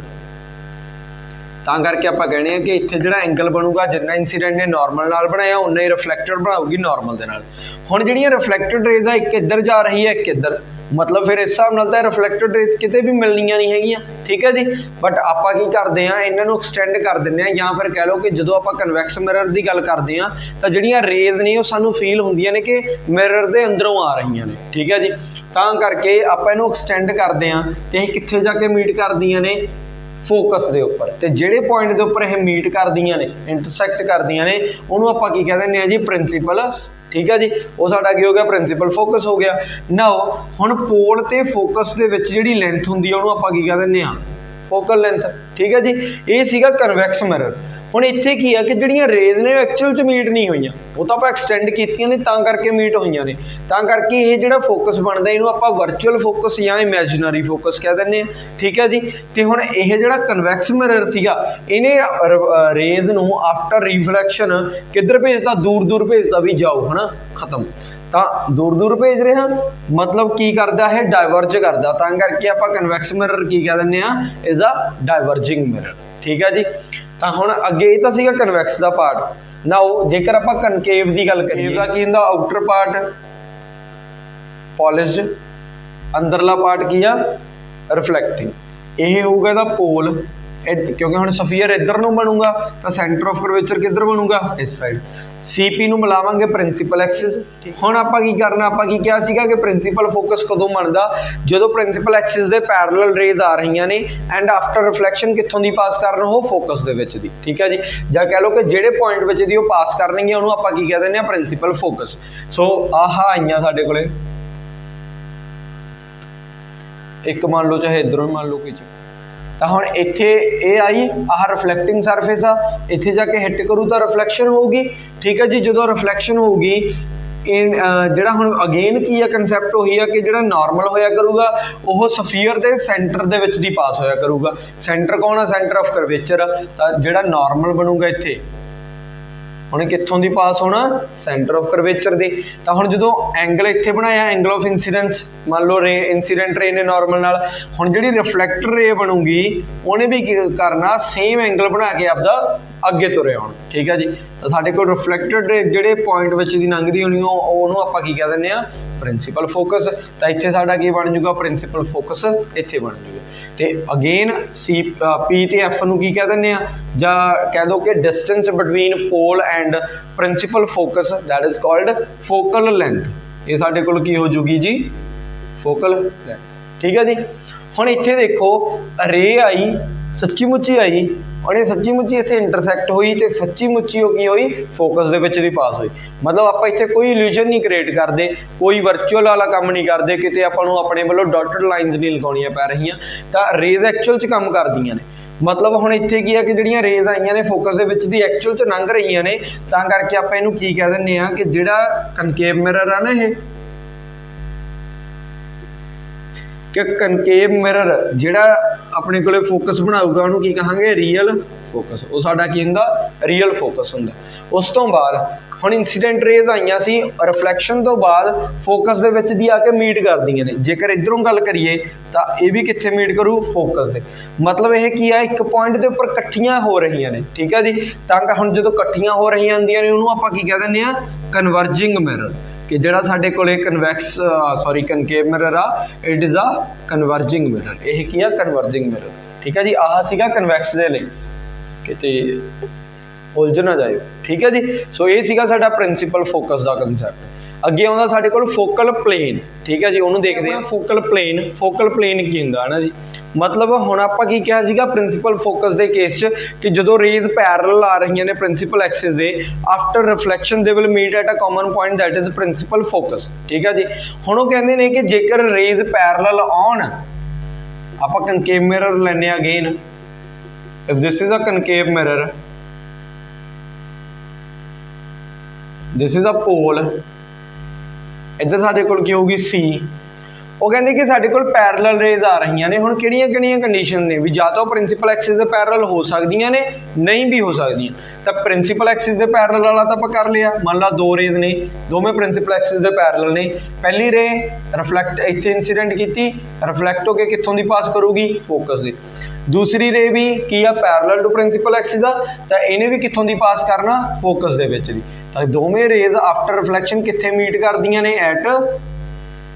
तां करके आपां कहने आ कि इत्थे जिहड़ा एंगल बनूगा जिन्ना इंसीडेंट ने नॉर्मल नाल बनाया उन्ना ही रिफ्लैक्टेड बनाऊगी नॉर्मल दे नाल। हुण जिहड़ियां रिफ्लैक्टेड रेज आ एक इधर जा रही है एक इधर, मतलब फिर इस हिसाब नाल तां रिफ्लैक्टेड रेज किते भी मिलनियां नहीं हैगियां। ठीक है जी, बट आपां की करदे आ इन्हां नूं एक्सटेंड कर दिंदे आ, या फिर कह लो कि जदों आपां कन्वैक्स मिरर की गल करदे आ तां जिहड़ियां रेज ने वो सानूं फील हुंदियां ने कि मिरर दे अंदरों आ रहीआं ने। ठीक है जी, तां करके आपां इहनूं एक्सटेंड करदे आ ते इह कित्थे जाके मीट करदियां ने, फोकस के उपर। तो जिहड़े पॉइंट के उपर यह मीट करदियां ने, इंटरसैक्ट करदियां ने, उन्होंने आपां की कह दिंदे आ जी प्रिंसीपल। ठीक है जी, वो साडा की हो गया प्रिंसीपल फोकस हो गया। नाउ हुण पोल ते फोकस दे विच जिहड़ी लेंथ हुंदी है उन्होंने आपां की कह दिंदे आ फोकल लेंथ। ठीक है जी, ये सीगा कन्वैक्स मिरर। हुण इत्थे की है कि जिहड़ियां रेज ने एक्चुअल च मीट नहीं होईयां, वो तो आपां एक्सटेंड कीतियां ने तां करके मीट होईयां ने। तां करके ये जिहड़ा फोकस बनदा इहनूं आपां वर्चुअल फोकस या इमेजिनरी फोकस कह दिंदे आ। ठीक है जी, ते हुण इह जिहड़ा कन्वैक्स मिरर सीगा इहने रेज नूं आफ्टर रिफ्लैक्शन किधर भेजदा, दूर दूर भेजदा भी जाओ, है ना, खत्म। तो दूर दूर भेज रहे हैं, मतलब की करता है, डाइवर्ज करता। तां करके आपां कन्वैक्स मिरर की कह दिंदे आ, इज अ डाइवर्जिंग मिरर। ठीक है जी, तो हुण अगे ये तो सीगा कन्वैक्स का पार्ट। नाउ जेकर आपां कनकेव की गल करिए तां की हुंदा आउटर पार्ट पॉलिश्ड, अंदरला पार्ट की आ रिफ्लैक्टिंग। यह होगा इहदा पोल, क्योंकि हुण सफीयर इधर नूं बनूगा तो सेंटर ऑफ करवेचर किधर बनूगा, इस साइड। सीपी नूं मिलावांगे प्रिंसीपल एक्सिस। हुण आपां की करना, आपां की किहा सीगा कि प्रिंसीपल फोकस कदों बनदा, जदों प्रिंसीपल एक्सिस दे पैरेलल रेज आ रहीआं ने एंड आफ्टर रिफ्लैक्शन कित्थों दी पास करन, हो फोकस दे विच दी। ठीक है जी, जां कह लो कि जिहड़े पॉइंट विच दी ओह पास करनगे उहनूं आपां की कह दिंदे आ प्रिंसीपल फोकस। सो आह आईआं साडे कोले, एक मान लो चाहे इधरों मान लो कोई। तो हुण इत्थे ये आई आह रिफ्लैक्टिंग सरफेस आ, इत्थे जाके हिट करूँ तो रिफ्लैक्शन होगी। ठीक है जी, जो रिफ्लैक्शन होगी जिहड़ा हुण अगेन की है कंसैप्ट वही है कि जिहड़ा नॉर्मल होया करूगा वो सफीयर के सेंटर दे विच दी पास होया करूगा। सेंटर कौन है, सेंटर ऑफ करवेचर। तो जिहड़ा नॉर्मल बनूगा इत्थे हुण कित्थों दी पास होना, सेंटर ऑफ करवेचर दे। तो हुण जदों एंगल इत्थे बनाया एंगल ऑफ इंसीडेंस, मान लो रे इंसीडेंट रे ने नॉर्मल नाल, हुण जिहड़ी रिफ्लैक्टर रे बनूगी उहने भी करना सेम एंगल बना के आपदा अगे तुरे आउण। ठीक है जी, तो साडे कोल रिफ्लैक्टेड रे जिहड़े पॉइंट विच दी लंघदी होनी ओहनूं आपां की कह दिंदे आ प्रिंसीपल फोकस। तो इत्थे साडा की बन जूगा प्रिंसीपल फोकस, इत्थे बन जूगा। तो अगेन सी पी ते एफ नूं की कह दिंदे आ, जां कह दो कि distance between pole and principal focus that is called focal length. ये साडे कोल की हो जूगी जी फोकल लेंथ। ठीक है जी। हुण इत्थे देखो रे आई सच्ची मुच्ची आई और ये सच्ची मुच्ची इत्थे इंटरसैक्ट हुई तो सच्ची मुच्ची की हुई फोकस दे विच दी पास हुई। मतलब आप इत्थे कोई इल्यूजन नहीं क्रिएट करते, कोई वर्चुअल वाला काम नहीं करते, किते आपां नूं अपने वल्लों डॉटेड लाइनस नहीं लगाउणियां पै रहीआं, तां रेज एक्चुअल च काम करदियां ने। मतलब हुण इत्थे की है कि जिहड़ियां रेज आईयां ने focus they which the actual च लंघ रहीआं ने, तां करके आपां इहनूं की कह दिंदे आ कि जिहड़ा कनकेव मिरर आ ना ये कि कनकेव मिरर जिहड़ा अपने कोले फोकस बनाऊगा उहनूं की कहांगे रियल फोकस। वो साडा की हुंदा रियल फोकस हुंदा। उस तो बाद हुण इंसीडेंट रेज आईयां सी रिफ्लैक्शन तो बाद फोकस दे विच दी आके मीट करदियां ने। जेकर इधरों गल करिए तां ये भी कित्थे मीट करू फोकस दे। मतलब यह की है एक पॉइंट के उपर कट्ठियां हो रही ने। ठीक है जी। तां हुण जदों कट्ठियां हो रही हुंदियां ने उहनूं आपां की कह दिंदे आ कन्वर्जिंग मिरर कि जिहड़ा साडे कोले कन्वैक्स सॉरी कनकेव मिरर आ it is a converging mirror. यह की है कन्वर्जिंग मिरर। ठीक है जी। आह सीगा कन्वैक्स दे लई किते उलझ ना जाए। ठीक है जी। सो ये सीगा साडा प्रिंसीपल फोकस का कंसैप्ट। अगे आउंदा साडे कोल फोकल प्लेन। ठीक है जी। उहनूं देखदे हां फोकल प्लेन। फोकल प्लेन की हुंदा है ना जी। मतलब हुण आपां की कहा सीगा प्रिंसीपल फोकस के केस च कि जदों रेज पैरल आ रही ने प्रिंसीपल एक्सिस दे after reflection they will meet at a common point that is principal focus. ठीक है जी। हुण ओह कहंदे ने कि जेकर रेज पैरल आउण आपां कनकेव मिरर लैने again if this is a concave mirror this is a pole इधर साडे कोल की होगी सी। वो कहते कि साडे कोल पैरल रेज आ रही ने। हुण किहड़ियां किहड़ियां कंडीशन ने भी जां तो प्रिंसीपल एक्सिस दे पैरल हो सकदियां ने नहीं भी हो सकदियां। तो प्रिंसीपल एक्सिस दे पैरल वाला तो आपां कर लिया। मान ला दो रेज ने दोवें प्रिंसीपल एक्सिस दे पैरल ने। पहली रे रिफ्लैक्ट इत्थे इंसीडेंट कीती रिफ्लैक्ट होकर कित्थों दी पास करूगी फोकस दे। दूसरी रे भी की आ पैरल टू प्रिंसीपल एक्सिस दा तां इहने भी कित्थों दी पास करना फोकस दे विच दी। तां दोवें रेज आफ्टर रिफ्लैक्शन कित्थे मीट करदियां ने एट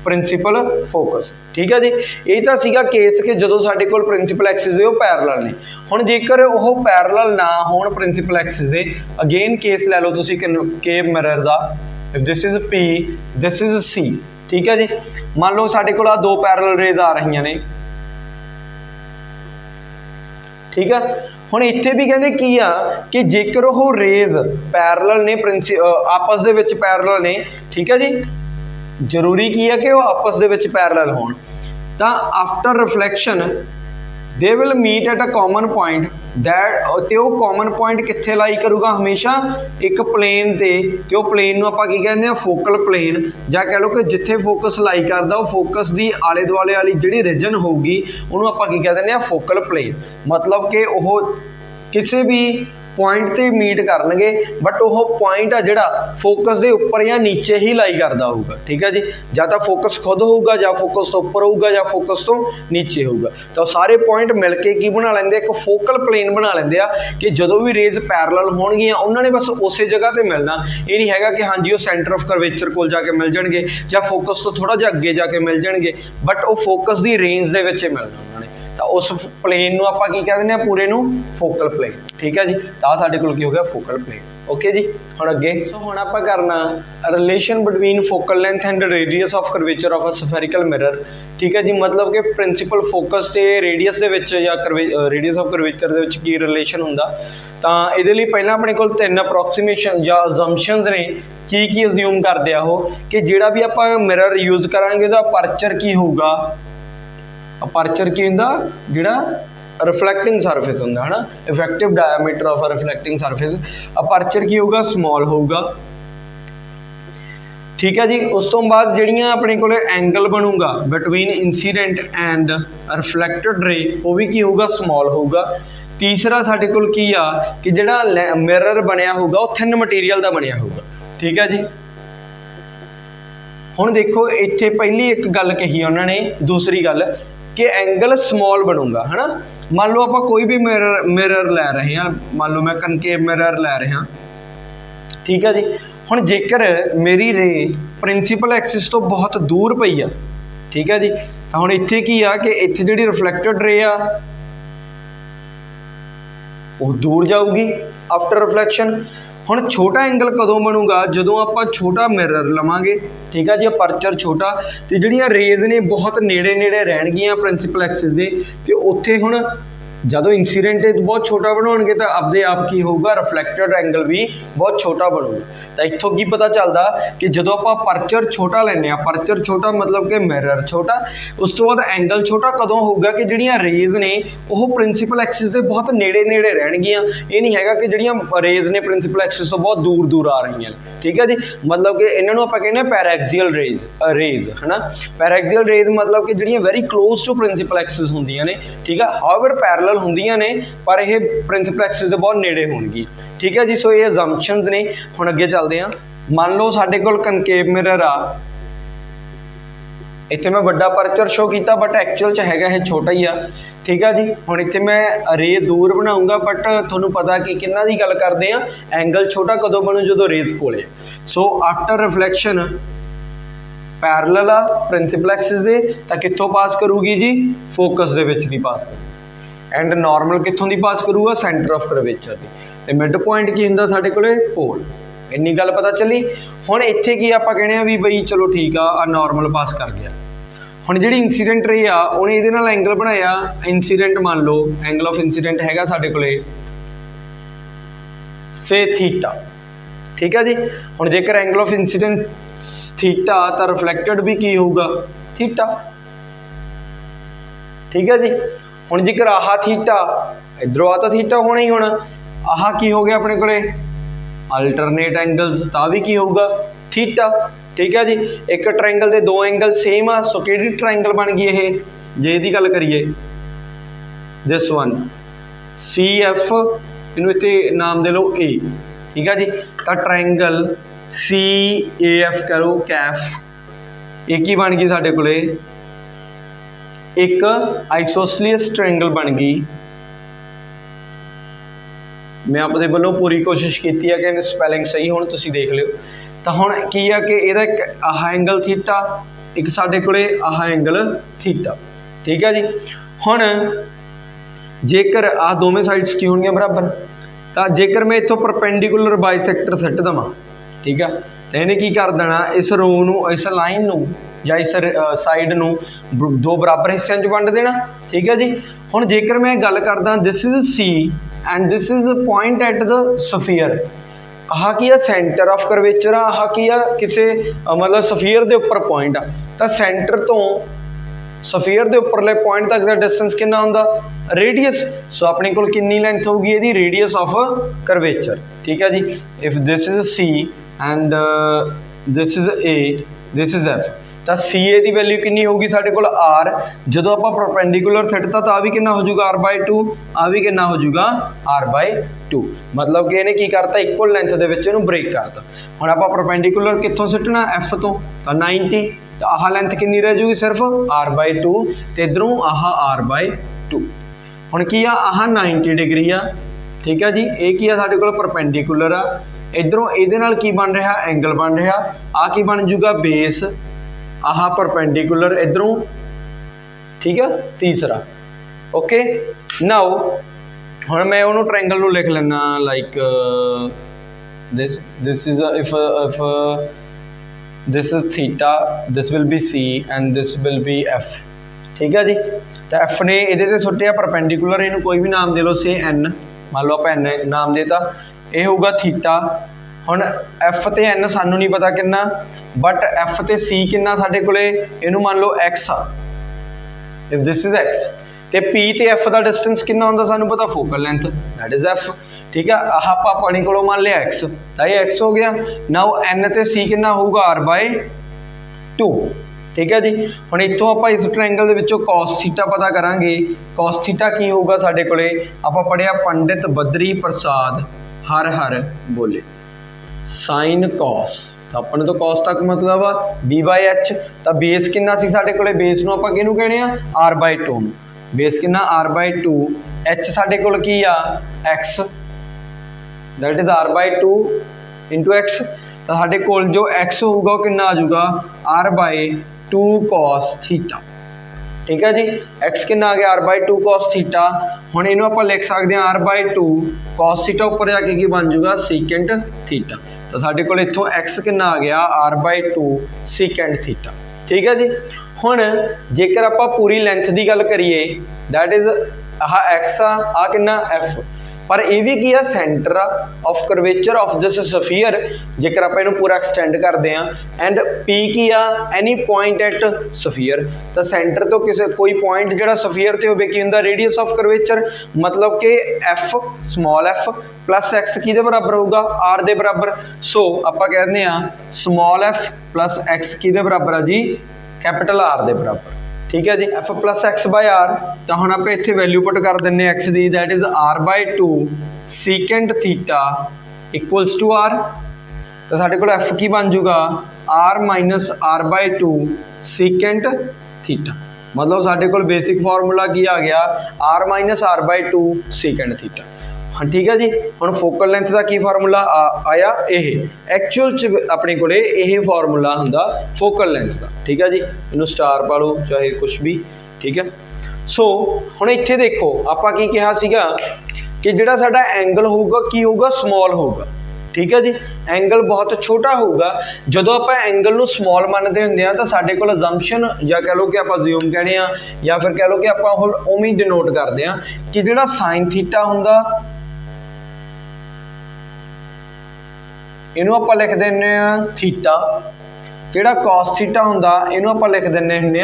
प्रिंसीपल फोकस। ठीक है जी। ये तो सीगा केस कि जो साडे कोल प्रिंसीपल एक्सिस दे पैरल ने। हुण जेकर वो पैरल ना होण प्रिंसीपल एक्सिस दे अगेन केस लै लो तुसीं कनकेव मिरर दा if this is P this is C. ठीक है जी। मान लो साडे कोल दो पैरल रेज आ रही ने। ठीक है। हुण इत्थे भी कहंदे की आ कि जेकर वो रेज पैरल ने आपस दे विच पैरल ने। ठीक है जी। जरूरी की है कि वह आपस दे विच पैरल होण तां after reflection they will meet at a common point that ते वो कॉमन पॉइंट कित्थे लाई करूगा हमेशा एक प्लेन ते वो प्लेन नूं आपां की कहंदे आ फोकल प्लेन जां कह लो कि जिथे फोकस लाई करदा वो फोकस दी आले दुआले वाली जिहड़ी रीजन होगी उहनूं आपां की कह दिंदे आ फोकल प्लेन। मतलब कि वो किसी भी पॉइंट ते मीट करनगे बट वो पॉइंट आ जिहड़ा फोकस दे उपर या नीचे ही लाई करदा होगा। ठीक है जी। जां तां फोकस खुद होगा जां फोकस तो उपर होगा जां फोकस तो नीचे होगा। तो सारे पॉइंट मिल के की बना लेंदे एक फोकल प्लेन बना लेंदे आ कि जदों भी रेज पैरल होणगियां उन्होंने बस उस जगह ते मिलना। ये नहीं हैगा कि हाँ जी वो सेंटर ऑफ करवेचर कोल जाके मिल जाणगे जां फोकस तो थोड़ा जिहा अगे जाके मिल जाणगे बट वो फोकस की रेंज दे विच मिलना उन्होंने। तो उस प्लेन नूं आपां की कह दिंदे आ पूरे नूं फोकल प्लेन। ठीक है जी। तो साडे कोल की हो गया फोकल प्लेन। ओके जी। हुण अगे सो हुण आपां करना relation between focal length and radius of curvature of a spherical mirror. ठीक है जी। मतलब कि प्रिंसीपल फोकस ते रेडियस दे विच या रेडियस ऑफ करवेचर दे विच की रिलेशन हुंदा। तां इहदे लई पहिलां अपने कोल 3 अप्रोक्सीमेशन या अजम्पशनस ने की अज्यूम करदे आ ओह कि जिहड़ा भी आपां मिरर यूज़ करांगे उहदा अपर्चर की होऊगा। अपर्चर की हुंदा जिहड़ा रिफ्लैक्टिंग सरफेस होंदा है ना effective diameter of a reflecting surface aperture की होगा स्मॉल होगा। ठीक है जी। उस तो बाद जिहड़ियां अपने कोले एंगल बनूगा बिटवीन इंसीडेंट एंड रिफ्लैक्टेड रे वो भी की होगा स्मॉल होगा। तीसरा साडे कोल की आ कि जिहड़ा मिरर बनिया होगा वो थिन मटीरियल का बनिया होगा। ठीक है जी। हुण देखो इत्थे पहली एक गल कही उन्होंने दूसरी गल कि एंगल स्मॉल बनूगा है ना। मान लो आप कोई भी मिरर लै रहे हैं। मान लो मैं कनकेव मिरर लै रहा। ठीक है जी। हुण जेकर मेरी रे प्रिंसीपल एक्सिस तो बहुत दूर पई आ। ठीक है जी। तो हुण इत्थे की आ कि इत्थे जिहड़ी रिफ्लैक्टेड रे आ वो दूर जाऊगी आफ्टर रिफ्लैक्शन। ਹੁਣ ਛੋਟਾ ਐਂਗਲ ਕਦੋਂ ਬਣੂਗਾ ਜਦੋਂ ਆਪਾਂ ਛੋਟਾ ਮਿਰਰ ਲਵਾਂਗੇ, ਠੀਕ ਆ ਜੀ, ਅਪਰਚਰ ਛੋਟਾ ਤੇ ਜਿਹੜੀਆਂ ਰੇਜ਼ ਨੇ ਬਹੁਤ ਨੇੜੇ ਨੇੜੇ ਰਹਿਣਗੀਆਂ ਪ੍ਰਿੰਸੀਪਲ ਐਕਸਿਸ ਦੇ, ਤੇ ਉੱਥੇ ਹੁਣ ਜਦੋਂ ਇੰਸੀਡੈਂਟ ਬਹੁਤ ਛੋਟਾ ਬਣਾਉਣਗੇ ਤਾਂ ਆਪਦੇ ਆਪ ਕੀ ਹੋਊਗਾ, ਰਿਫਲੈਕਟਡ ਐਂਗਲ ਵੀ ਬਹੁਤ ਛੋਟਾ ਬਣੂਗਾ। ਤਾਂ ਇੱਥੋਂ ਕੀ ਪਤਾ ਚੱਲਦਾ ਕਿ ਜਦੋਂ ਆਪਾਂ ਅਪਰਚਰ ਛੋਟਾ ਲੈਂਦੇ ਹਾਂ, ਅਪਰਚਰ ਛੋਟਾ ਮਤਲਬ ਕਿ ਮਿਰਰ ਛੋਟਾ, ਉਸ ਤੋਂ ਬਾਅਦ ਐਂਗਲ ਛੋਟਾ ਕਦੋਂ ਹੋਊਗਾ ਕਿ ਜਿਹੜੀਆਂ ਰੇਜ਼ ਨੇ ਉਹ ਪ੍ਰਿੰਸੀਪਲ ਐਕਸਿਸ ਦੇ ਬਹੁਤ ਨੇੜੇ ਨੇੜੇ ਰਹਿਣਗੀਆਂ। ਇਹ ਨਹੀਂ ਹੈਗਾ ਕਿ ਜਿਹੜੀਆਂ ਰੇਜ਼ ਨੇ ਪ੍ਰਿੰਸੀਪਲ ਐਕਸਿਸ ਤੋਂ ਬਹੁਤ ਦੂਰ ਦੂਰ ਆ ਰਹੀਆਂ, ਠੀਕ ਹੈ ਜੀ। ਮਤਲਬ ਕਿ ਇਹਨਾਂ ਨੂੰ ਆਪਾਂ ਕਹਿੰਦੇ ਹਾਂ ਪੈਰਾਐਕਸੀਅਲ ਰੇਜ਼ ਹੈ ਨਾ। ਪੈਰਾਐਕਸੀਅਲ ਰੇਜ਼ ਮਤਲਬ ਕਿ ਜਿਹੜੀਆਂ very close to principal axis ਹੁੰਦੀਆਂ ਨੇ, ਠੀਕ ਆ। ਹਾਊਐਵਰ ਪੈਰਲਲ ਹੁੰਦੀਆਂ ਨੇ ਪਰ ਇਹ ਪ੍ਰਿੰਸੀਪਲ ਐਕਸਿਸ ਦੇ ਬਹੁਤ ਨੇੜੇ ਹੋਣਗੀ, ਠੀਕ ਹੈ ਜੀ। ਸੋ ਇਹ ਅਜ਼ੰਪਸ਼ਨਸ ਨੇ। ਹੁਣ ਅੱਗੇ ਚੱਲਦੇ ਹਾਂ। ਮੰਨ ਲਓ ਸਾਡੇ ਕੋਲ ਕਨਕੇਵ ਮਿਰਰ ਆ, ਇੱਥੇ ਮੈਂ ਵੱਡਾ ਅਪਰਚਰ ਸ਼ੋ ਕੀਤਾ ਬਟ ਐਕਚੁਅਲ 'ਚ ਹੈਗਾ ਇਹ ਛੋਟਾ ਹੀ ਆ, ਠੀਕ ਆ ਜੀ। ਹੁਣ ਇੱਥੇ ਮੈਂ ਰੇ ਦੂਰ ਬਣਾਉਂਗਾ ਬਟ ਤੁਹਾਨੂੰ ਪਤਾ ਕਿ ਕਿੰਨਾ ਦੀ ਗੱਲ ਕਰਦੇ ਆ, ਐਂਗਲ ਛੋਟਾ ਕਦੋਂ ਬਣੂ, ਜਦੋਂ ਰੇਜ਼ ਕੋਲੇ। ਸੋ ਆਫਟਰ ਰਿਫਲੈਕਸ਼ਨ ਪੈਰਲਲ ਆ ਪ੍ਰਿੰਸੀਪਲ ਐਕਸਿਸ ਦੇ, ਤਾਂ ਕਿੱਥੋਂ ਪਾਸ ਕਰੂਗੀ ਜੀ, ਫੋਕਸ ਦੇ ਵਿੱਚ ਦੀ ਪਾਸ ਕਰੂਗੀ। ਐਂਡ ਨਾਰਮਲ ਕਿੱਥੋਂ ਦੀ ਪਾਸ ਕਰੂਗਾ, ਸੈਂਟਰ ਆਫ ਕਰਵੇਚਰ ਦੀ। ਤੇ ਮਿਡ ਪੁਆਇੰਟ ਕੀ ਹੁੰਦਾ ਸਾਡੇ ਕੋਲੇ, ਪੋਲ। ਇੰਨੀ ਗੱਲ ਪਤਾ ਚੱਲੀ। ਹੁਣ ਇੱਥੇ ਕੀ ਆਪਾਂ ਕਹਿੰਦੇ ਆ ਵੀ ਬਈ ਚਲੋ ਠੀਕ ਆ ਨਾਰਮਲ ਪਾਸ ਕਰ ਗਿਆ। ਹੁਣ ਜਿਹੜੀ ਇੰਸੀਡੈਂਟ ਰੇ ਆ ਉਹਨੇ ਇਹਦੇ ਨਾਲ ਐਂਗਲ ਬਣਾਇਆ, ਇੰਸੀਡੈਂਟ ਮੰਨ ਲਓ ਐਂਗਲ ਆਫ ਇੰਸੀਡੈਂਟ ਹੈਗਾ ਸਾਡੇ ਕੋਲੇ ਸੇ ਥੀਟਾ, ਠੀਕ ਆ ਜੀ। ਹੁਣ ਜੇਕਰ ਐਂਗਲ ਆਫ ਇੰਸੀਡੈਂਟ ਥੀਟਾ ਤਾਂ ਰਿਫਲੈਕਟਡ ਵੀ ਕੀ ਹੋਊਗਾ, ਥੀਟਾ, ਠੀਕ ਆ ਜੀ। ਹੁਣ ਜੇਕਰ ਆਹ ਥੀਟਾ ਇਧਰੋਂ ਆ ਤਾਂ ਥੀਟਾ ਹੋਣਾ ਹੀ ਹੋਣਾ। ਆਹ ਕੀ ਹੋ ਗਿਆ ਆਪਣੇ ਕੋਲੇ, ਅਲਟਰਨੇਟ ਐਂਗਲਸ, ਤਾਂ ਵੀ ਕੀ ਹੋਊਗਾ, ਥੀਟਾ, ਠੀਕ ਹੈ ਜੀ। ਇੱਕ ਟਰਾਇੰਗਲ ਦੇ ਦੋ ਐਂਗਲ ਸੇਮ ਆ, ਸੋ ਕਿਹੜੀ ਟਰਾਇੰਗਲ ਬਣ ਗਈ ਇਹ, ਜੇ ਇਹਦੀ ਗੱਲ ਕਰੀਏ ਦਿਸ ਵਨ CF, ਇਹਨੂੰ ਇੱਥੇ ਨਾਮ ਦੇ ਲਓ A, ਠੀਕ ਹੈ ਜੀ। ਤਾਂ ਟਰਾਇੰਗਲ CAF ਕਰੋ, ਕੈਫ। ਇਹ ਕੀ ਬਣ ਗਈ ਸਾਡੇ ਕੋਲੇ, ਇੱਕ ਆਈਸੋਸਲੀਅਸ ਟਰਾਇੰਗਲ ਬਣ ਗਈ। ਮੈਂ ਆਪਦੇ ਵੱਲੋਂ ਪੂਰੀ ਕੋਸ਼ਿਸ਼ ਕੀਤੀ ਹੈ ਕਿ ਸਪੈਲਿੰਗ ਸਹੀ ਹੋਣ, ਤੁਸੀਂ ਦੇਖ ਲਿਓ। ਤਾਂ ਹੁਣ ਕੀ ਆ ਕਿ ਇਹਦਾ ਇੱਕ ਆਹ ਐਂਗਲ ਥੀਟਾ, ਇੱਕ ਸਾਡੇ ਕੋਲੇ ਆਹ ਐਂਗਲ ਥੀਟਾ, ਠੀਕ ਹੈ ਜੀ। ਹੁਣ ਜੇਕਰ ਆਹ ਦੋਵੇਂ ਸਾਈਡਸ ਕੀ ਹੋਣਗੀਆਂ, ਬਰਾਬਰ। ਤਾਂ ਜੇਕਰ ਮੈਂ ਇੱਥੋਂ ਪਰਪੈਂਡੀਕੂਲਰ ਬਾਈਸੈਕਟਰ ਸਿੱਟ ਦੇਵਾਂ, ਠੀਕ ਆ, ਤਾਂ ਇਹਨੇ ਕੀ ਕਰ ਦੇਣਾ, ਇਸ ਰੋ ਨੂੰ, ਇਸ ਲਾਈਨ ਨੂੰ ਜਾਂ ਇਸ ਸਾਈਡ ਨੂੰ ਦੋ ਬਰਾਬਰ ਹਿੱਸਿਆਂ 'ਚ ਵੰਡ ਦੇਣਾ, ਠੀਕ ਹੈ ਜੀ। ਹੁਣ ਜੇਕਰ ਮੈਂ ਗੱਲ ਕਰਦਾ this is C and this is a point at the sphere, ਆਹ ਕੀ ਆ, ਸੈਂਟਰ ਆਫ ਕਰਵੇਚਰ ਆ, ਆਹ ਕੀ ਆ, ਕਿਸੇ ਮਤਲਬ ਸਫੀਅਰ ਦੇ ਉੱਪਰ ਪੁਆਇੰਟ ਆ। ਤਾਂ ਸੈਂਟਰ ਤੋਂ ਸਫੀਅਰ ਦੇ ਉੱਪਰਲੇ ਪੁਆਇੰਟ ਤੱਕ ਦਾ ਡਿਸਟੈਂਸ ਕਿੰਨਾ ਹੁੰਦਾ, ਰੇਡੀਅਸ। ਸੋ ਆਪਣੇ ਕੋਲ ਕਿੰਨੀ ਲੈਂਥ ਹੋਊਗੀ ਇਹਦੀ, ਰੇਡੀਅਸ ਆਫ ਕਰਵੇਚਰ, ਠੀਕ ਹੈ ਜੀ। If this is C and this is A, this is F, ਤਾਂ CA ਦੀ ਵੈਲਿਊ ਕਿੰਨੀ ਹੋਊਗੀ ਸਾਡੇ ਕੋਲ, R। ਜਦੋਂ ਆਪਾਂ ਪਰਪੈਂਡੀਕੂਲਰ ਸਿੱਟਤਾ ਤਾਂ ਆ ਵੀ ਕਿੰਨਾ ਹੋ ਜਾਊਗਾ, R/2, ਆ ਵੀ ਕਿੰਨਾ ਹੋ ਜਾਊਗਾ, R/2। ਮਤਲਬ ਕਿ ਇਹਨੇ ਕੀ ਕਰਤਾ, ਇਕੁਅਲ ਲੈਂਥ ਦੇ ਵਿੱਚ ਇਹਨੂੰ ਬ੍ਰੇਕ ਕਰਤਾ। ਹੁਣ ਆਪਾਂ ਪਰਪੈਂਡੀਕੂਲਰ ਕਿੱਥੋਂ ਸਿੱਟਣਾ, F ਤੋਂ, ਤਾਂ 90। ਤਾਂ ਆਹ ਲੈਂਥ ਕਿੰਨੀ ਰਹਿ ਜੂਗੀ, ਸਿਰਫ R/2, ਤੇ ਇੱਧਰੋਂ ਆਹ R/2। ਹੁਣ ਕੀ ਆ, ਆਹ 90 ਡਿਗਰੀ ਆ, ਠੀਕ ਹੈ ਜੀ। ਇਹ ਕੀ ਆ ਸਾਡੇ ਕੋਲ, ਪਰਪੈਂਡੀਕੂਲਰ ਆ। ਇੱਧਰੋਂ ਇਹਦੇ ਨਾਲ ਕੀ ਬਣ ਰਿਹਾ, ਐਂਗਲ ਬਣ ਰਿਹਾ। ਆਹ ਕੀ ਬਣ ਜੂਗਾ, ਬੇਸ। ਆਹ ਪਰਪੈਂਡੀਕੂਲਰ ਇੱਧਰੋਂ, ਠੀਕ ਆ, ਤੀਸਰਾ। ਓਕੇ ਨਾਓ ਹੁਣ ਮੈਂ ਉਹਨੂੰ ਟ੍ਰਾਇੰਗਲ ਨੂੰ ਲਿਖ ਲੈਣਾ, like this is if this is theta, this will be C and this will be F, ਠੀਕ ਹੈ ਜੀ। ਤਾਂ F ਨੇ ਇਹਦੇ ਤੇ ਸੁੱਟਿਆ ਪਰਪੈਂਡੀਕੂਲਰ, ਇਹਨੂੰ ਕੋਈ ਵੀ ਨਾਮ ਦੇ ਲਓ, ਸੇ N, ਮੰਨ ਲਓ ਆਪਾਂ N ਨਾਮ ਦੇਤਾ, ਇਹ ਹੋਊਗਾ ਥੀਟਾ। ਹੁਣ F ਤੇ N ਸਾਨੂੰ ਨਹੀਂ ਪਤਾ ਕਿੰਨਾ, ਬਟ F ਤੇ C ਕਿੰਨਾ ਸਾਡੇ ਕੋਲੇ, ਇਹਨੂੰ ਮੰਨ ਲਓ X ਆ, ਇਫ ਦਿਸ ਇਜ਼ X। ਤੇ P ਤੇ F ਦਾ ਡਿਸਟੈਂਸ ਕਿੰਨਾ ਹੁੰਦਾ ਸਾਨੂੰ ਪਤਾ, focal length, that is F, ਠੀਕ ਆ। ਆਹ ਆਪਾਂ ਆਪਣੇ ਕੋਲੋਂ ਮੰਨ ਲਿਆ X, ਤਾਂ ਇਹ X ਹੋ ਗਿਆ। ਨਾਓ N ਤੇ C ਕਿੰਨਾ ਹੋਊਗਾ, R/2, ਠੀਕ ਹੈ ਜੀ। ਹੁਣ ਇੱਥੋਂ ਆਪਾਂ ਇਸ ਟ੍ਰਾਇੰਗਲ ਦੇ ਵਿੱਚੋਂ cos ਥੀਟਾ ਪਤਾ ਕਰਾਂਗੇ। cos ਥੀਟਾ ਕੀ ਹੋਊਗਾ ਸਾਡੇ ਕੋਲੇ, ਆਪਾਂ ਪੜ੍ਹਿਆ ਪੰਡਿਤ ਬਦਰੀ ਪ੍ਰਸਾਦ ਹਰ ਹਰ ਬੋਲੇ, ਸਾਈਨ cos, ਤਾਂ ਆਪਣੇ ਤੋਂ cos ਤੱਕ ਮਤਲਬ ਆ B/H। ਤਾਂ ਬੇਸ ਕਿੰਨਾ ਸੀ ਸਾਡੇ ਕੋਲੇ, ਬੇਸ ਨੂੰ ਆਪਾਂ ਕਿਹਨੂੰ ਕਹਿੰਦੇ ਆ, R/2 ਨੂੰ। ਬੇਸ ਕਿੰਨਾ, R/2, H ਸਾਡੇ ਕੋਲ ਕੀ ਆ, X, that is R/2 into X। ਤਾਂ ਸਾਡੇ ਕੋਲ ਜੋ X ਹੋਊਗਾ ਉਹ ਕਿੰਨਾ ਆ ਜਾਊਗਾ, R/2 cos ਥੀਟਾ, ठीक है जी। x कितना आ गया r/2 cos थीटा। हुण इहनूं आपां लिख सकते हैं r/2 cos थीटा उपर जाके की बन जूगा सीकेंट थीटा। तो साडे कोल इत्थों x कितना आ गया r/2 सीकेंट थीटा। ठीक है जी। हुण जेकर आपां पूरी लेंथ की गल करिए दैट इज आह x आ कितना f, पर यह भी की centre of curvature of this sphere जेकर आप इन्हू पूरा एक्सटेंड करते हैं एंड पी की एनी पॉइंट एट सफीयर। तो सेंटर तो किसी कोई पॉइंट जो सफीयर से होवे की हुंदा रेडियस ऑफ करवेचर, मतलब कि F small F plus x कि बराबर होगा आर दे बराबर। सो आप कहते हैं स्मॉल एफ प्लस एक्स कि बराबर है जी कैपिटल आर दे बराबर। ठीक है जी। F plus X by R, तो हम आप इतने वैल्यू पुट कर दें एक्स की that is r/2 secant theta equals to R. तो साढ़े को एफ की बन जूगा r minus r/2 secant theta. मतलब साढ़े को बेसिक फॉर्मूला की आ गया r minus r/2 secant theta. हाँ ठीक है जी। हम फोकल लेंथ का की फार्मूला आया यह एक्चुअल च अपने को फार्मूला हुंदा फोकल लेंथ का। ठीक है जी। इनू स्टार पा लो चाहे कुछ भी। ठीक है। सो हुण इत्थे देखो आपां की कहा सीगा कि जिहड़ा साडा एंगल होगा की होगा स्मॉल होगा। ठीक है जी। एंगल बहुत छोटा होगा। जदों आप एंगल नू स्मॉल मानते होंदे आ तो साडे कोल असम्पशन या कह लो कि आप अज्यूम कहने आ या फिर कह लो कि आप उवें डिनोट करते हैं कि जिहड़ा साइन थीटा हुंदा इनू आप लिख देने थीटा, जिहड़ा कॉस थीटा हुंदा इनू आप लिख देने हुंदे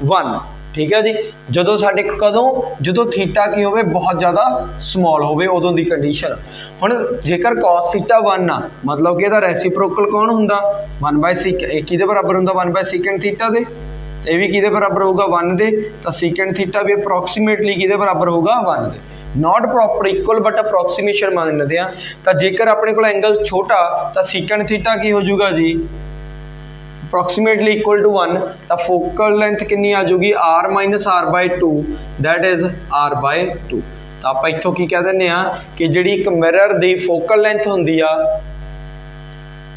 1। ठीक है जी। जदों साडे कदों जदों थीटा की होवे बहुत ज़्यादा स्मॉल होवे उदों दी कंडीशन। हुण जेकर कॉस थीटा 1 आ मतलब कि इहदा रेसिप्रोकल कौन हुंदा 1/sec किहदे बराबर हुंदा 1/secant थीटा दे, ये भी किहदे बराबर होगा 1 दे। तो सीकेंट थीटा भी अप्रोक्सीमेटली किहदे बराबर होगा 1 दे। Not proper equal but approximation मानते हैं। तो जेकर अपने को एंगल छोटा तो सीकेंट थीटा की हो जाऊगा जी अप्रोक्सीमेटली इक्वल टू 1। तो फोकल लेंथ कितनी आ जाऊगी r minus r/2 that is r/2। तो आप इत्थों की कह दें कि जिहड़ी एक मिरर दी फोकल लेंथ हुंदी आ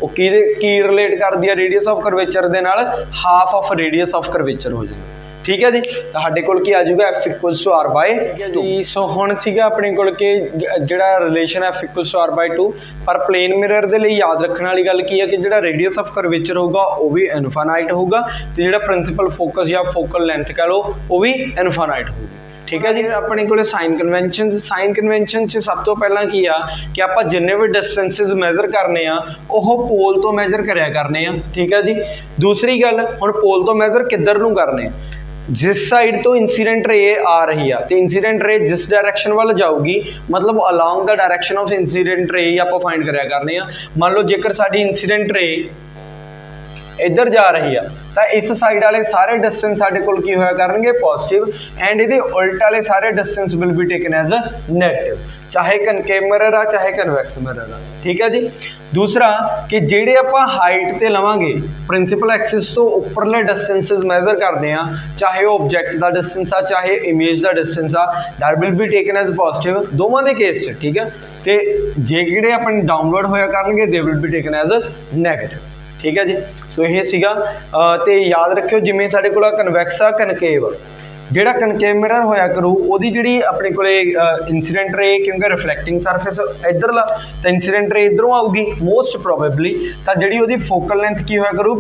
की रिलेट करती है रेडियस ऑफ करवेचर दे नाल half of radius of curvature हो जाएगा। ठीक है जी। तो साडे कोल की आ जाऊगा एफ इक्वल्स टू r/2। सो हुण सीगा अपने कोल कि जिहड़ा relation F equals to r/2 पर प्लेन मिरर दे लई याद रखने वाली गल की है कि जिहड़ा रेडियस ऑफ करवेचर होगा वो भी इनफाइनाइट होगा ते जिहड़ा प्रिंसिपल फोकस या फोकल लेंथ कह लो वो भी इनफाइनाइट होगी। ठीक है जी। अपने को साइन कन्वेंशन से सब तो पहला की आ कि आप जिन्ने भी डिस्टेंसेस मेजर करने पोल तो मेजर करया करने। ठीक है जी। दूसरी गल हुण पोल तो मेजर किधर नूं करने, जिस साइड तो इंसीडेंट रे आ रही है तो इंसीडेंट रे जिस डायरैक्शन वाल जाऊगी मतलब along the direction of incident रे आप फाइंड करया करने। मान लो जेकर साडी इंसीडेंट रे इधर जा रही है तो इस साइड वाले सारे डिस्टेंस साडे कोल की होया करनगे पॉजिटिव एंड इहदे उल्ट वाले सारे distance will be taken as a negative, चाहे कनकेव मिरर आ चाहे कन्वैक्स मिरर आ। ठीक है जी। दूसरा कि जेडे आपां हाइट ते लवांगे प्रिंसिपल एक्सिस तो उपरले डिस्टेंसेस मेजर करते हैं चाहे वो ऑब्जेक्ट का डिस्टेंस आ चाहे इमेज का डिस्टेंस आ that will be taken as positive दोवां दे केस च। ठीक है। तो जेडे अपने डाउनवर्ड होया करनगे they will be taken as a negative. ठीक है जी। सो ये सीगा ते याद रखियो जिमें साडे कोल कन्वैक्स आ कनकेव जिहड़ा कनकेव मिरर होया करू ओदी जिहड़ी अपने कोले इंसीडेंट रे क्योंकि रिफ्लैक्टिंग सरफेस इधरला तो इंसीडेंट रे इधरों आऊगी मोस्ट प्रोबेबली तो जिहड़ी ओदी फोकल लेंथ की होया करू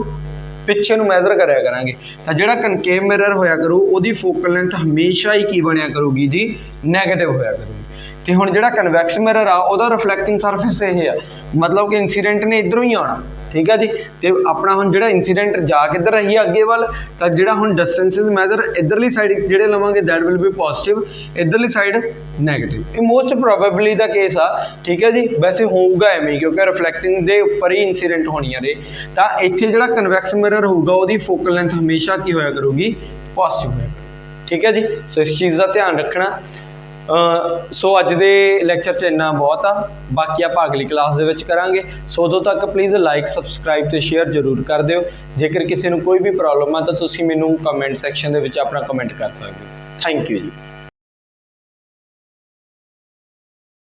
पिछे नूं मेजर करया करांगे तो जिहड़ा कनकेव मिरर होया करू ओदी फोकल लेंथ हमेशा ही की बनिया करूगी जी नेगेटिव होया करूगी। तो हुण जिहड़ा कन्वैक्स मिरर आ ओदा रिफ्लैक्टिंग सरफेस ये है मतलब कि इंसीडेंट ने इधरों ही आना। ठीक है जी। तो अपना हुण जिहड़ा इंसीडेंट जा किधर रही है अगे वाल तो जिहड़ा हुण डिस्टेंसेस मेजर इधरली साइड जिहड़े लवांगे दैट विल बी पॉजिटिव इधरली साइड नेगेटिव। ये मोस्ट प्रोबेबली दा केस आ। ठीक है जी। वैसे होगा एवें क्योंकि रिफ्लैक्टिंग दे उपर ही इंसीडेंट होनी है तो इत्थे जिहड़ा कन्वैक्स मिरर होगा ओदी फोकल लेंथ हमेशा की होया करूगी पॉजिटिव होया। ठीक है जी। सो इस चीज़ का ध्यान रखना। सो अज दे लैक्चर च इन्ना बहुत आ, बाकी आप अगली क्लास दे विच करांगे। सो उदों तक प्लीज़ लाइक सबसक्राइब तो शेयर जरूर कर दिओ। जेकर किसी नूं कोई भी प्रॉब्लम आ तो तुसीं मैनूं कमेंट सैक्शन दे विच अपना कमेंट कर सकदे हो। Thank you ji.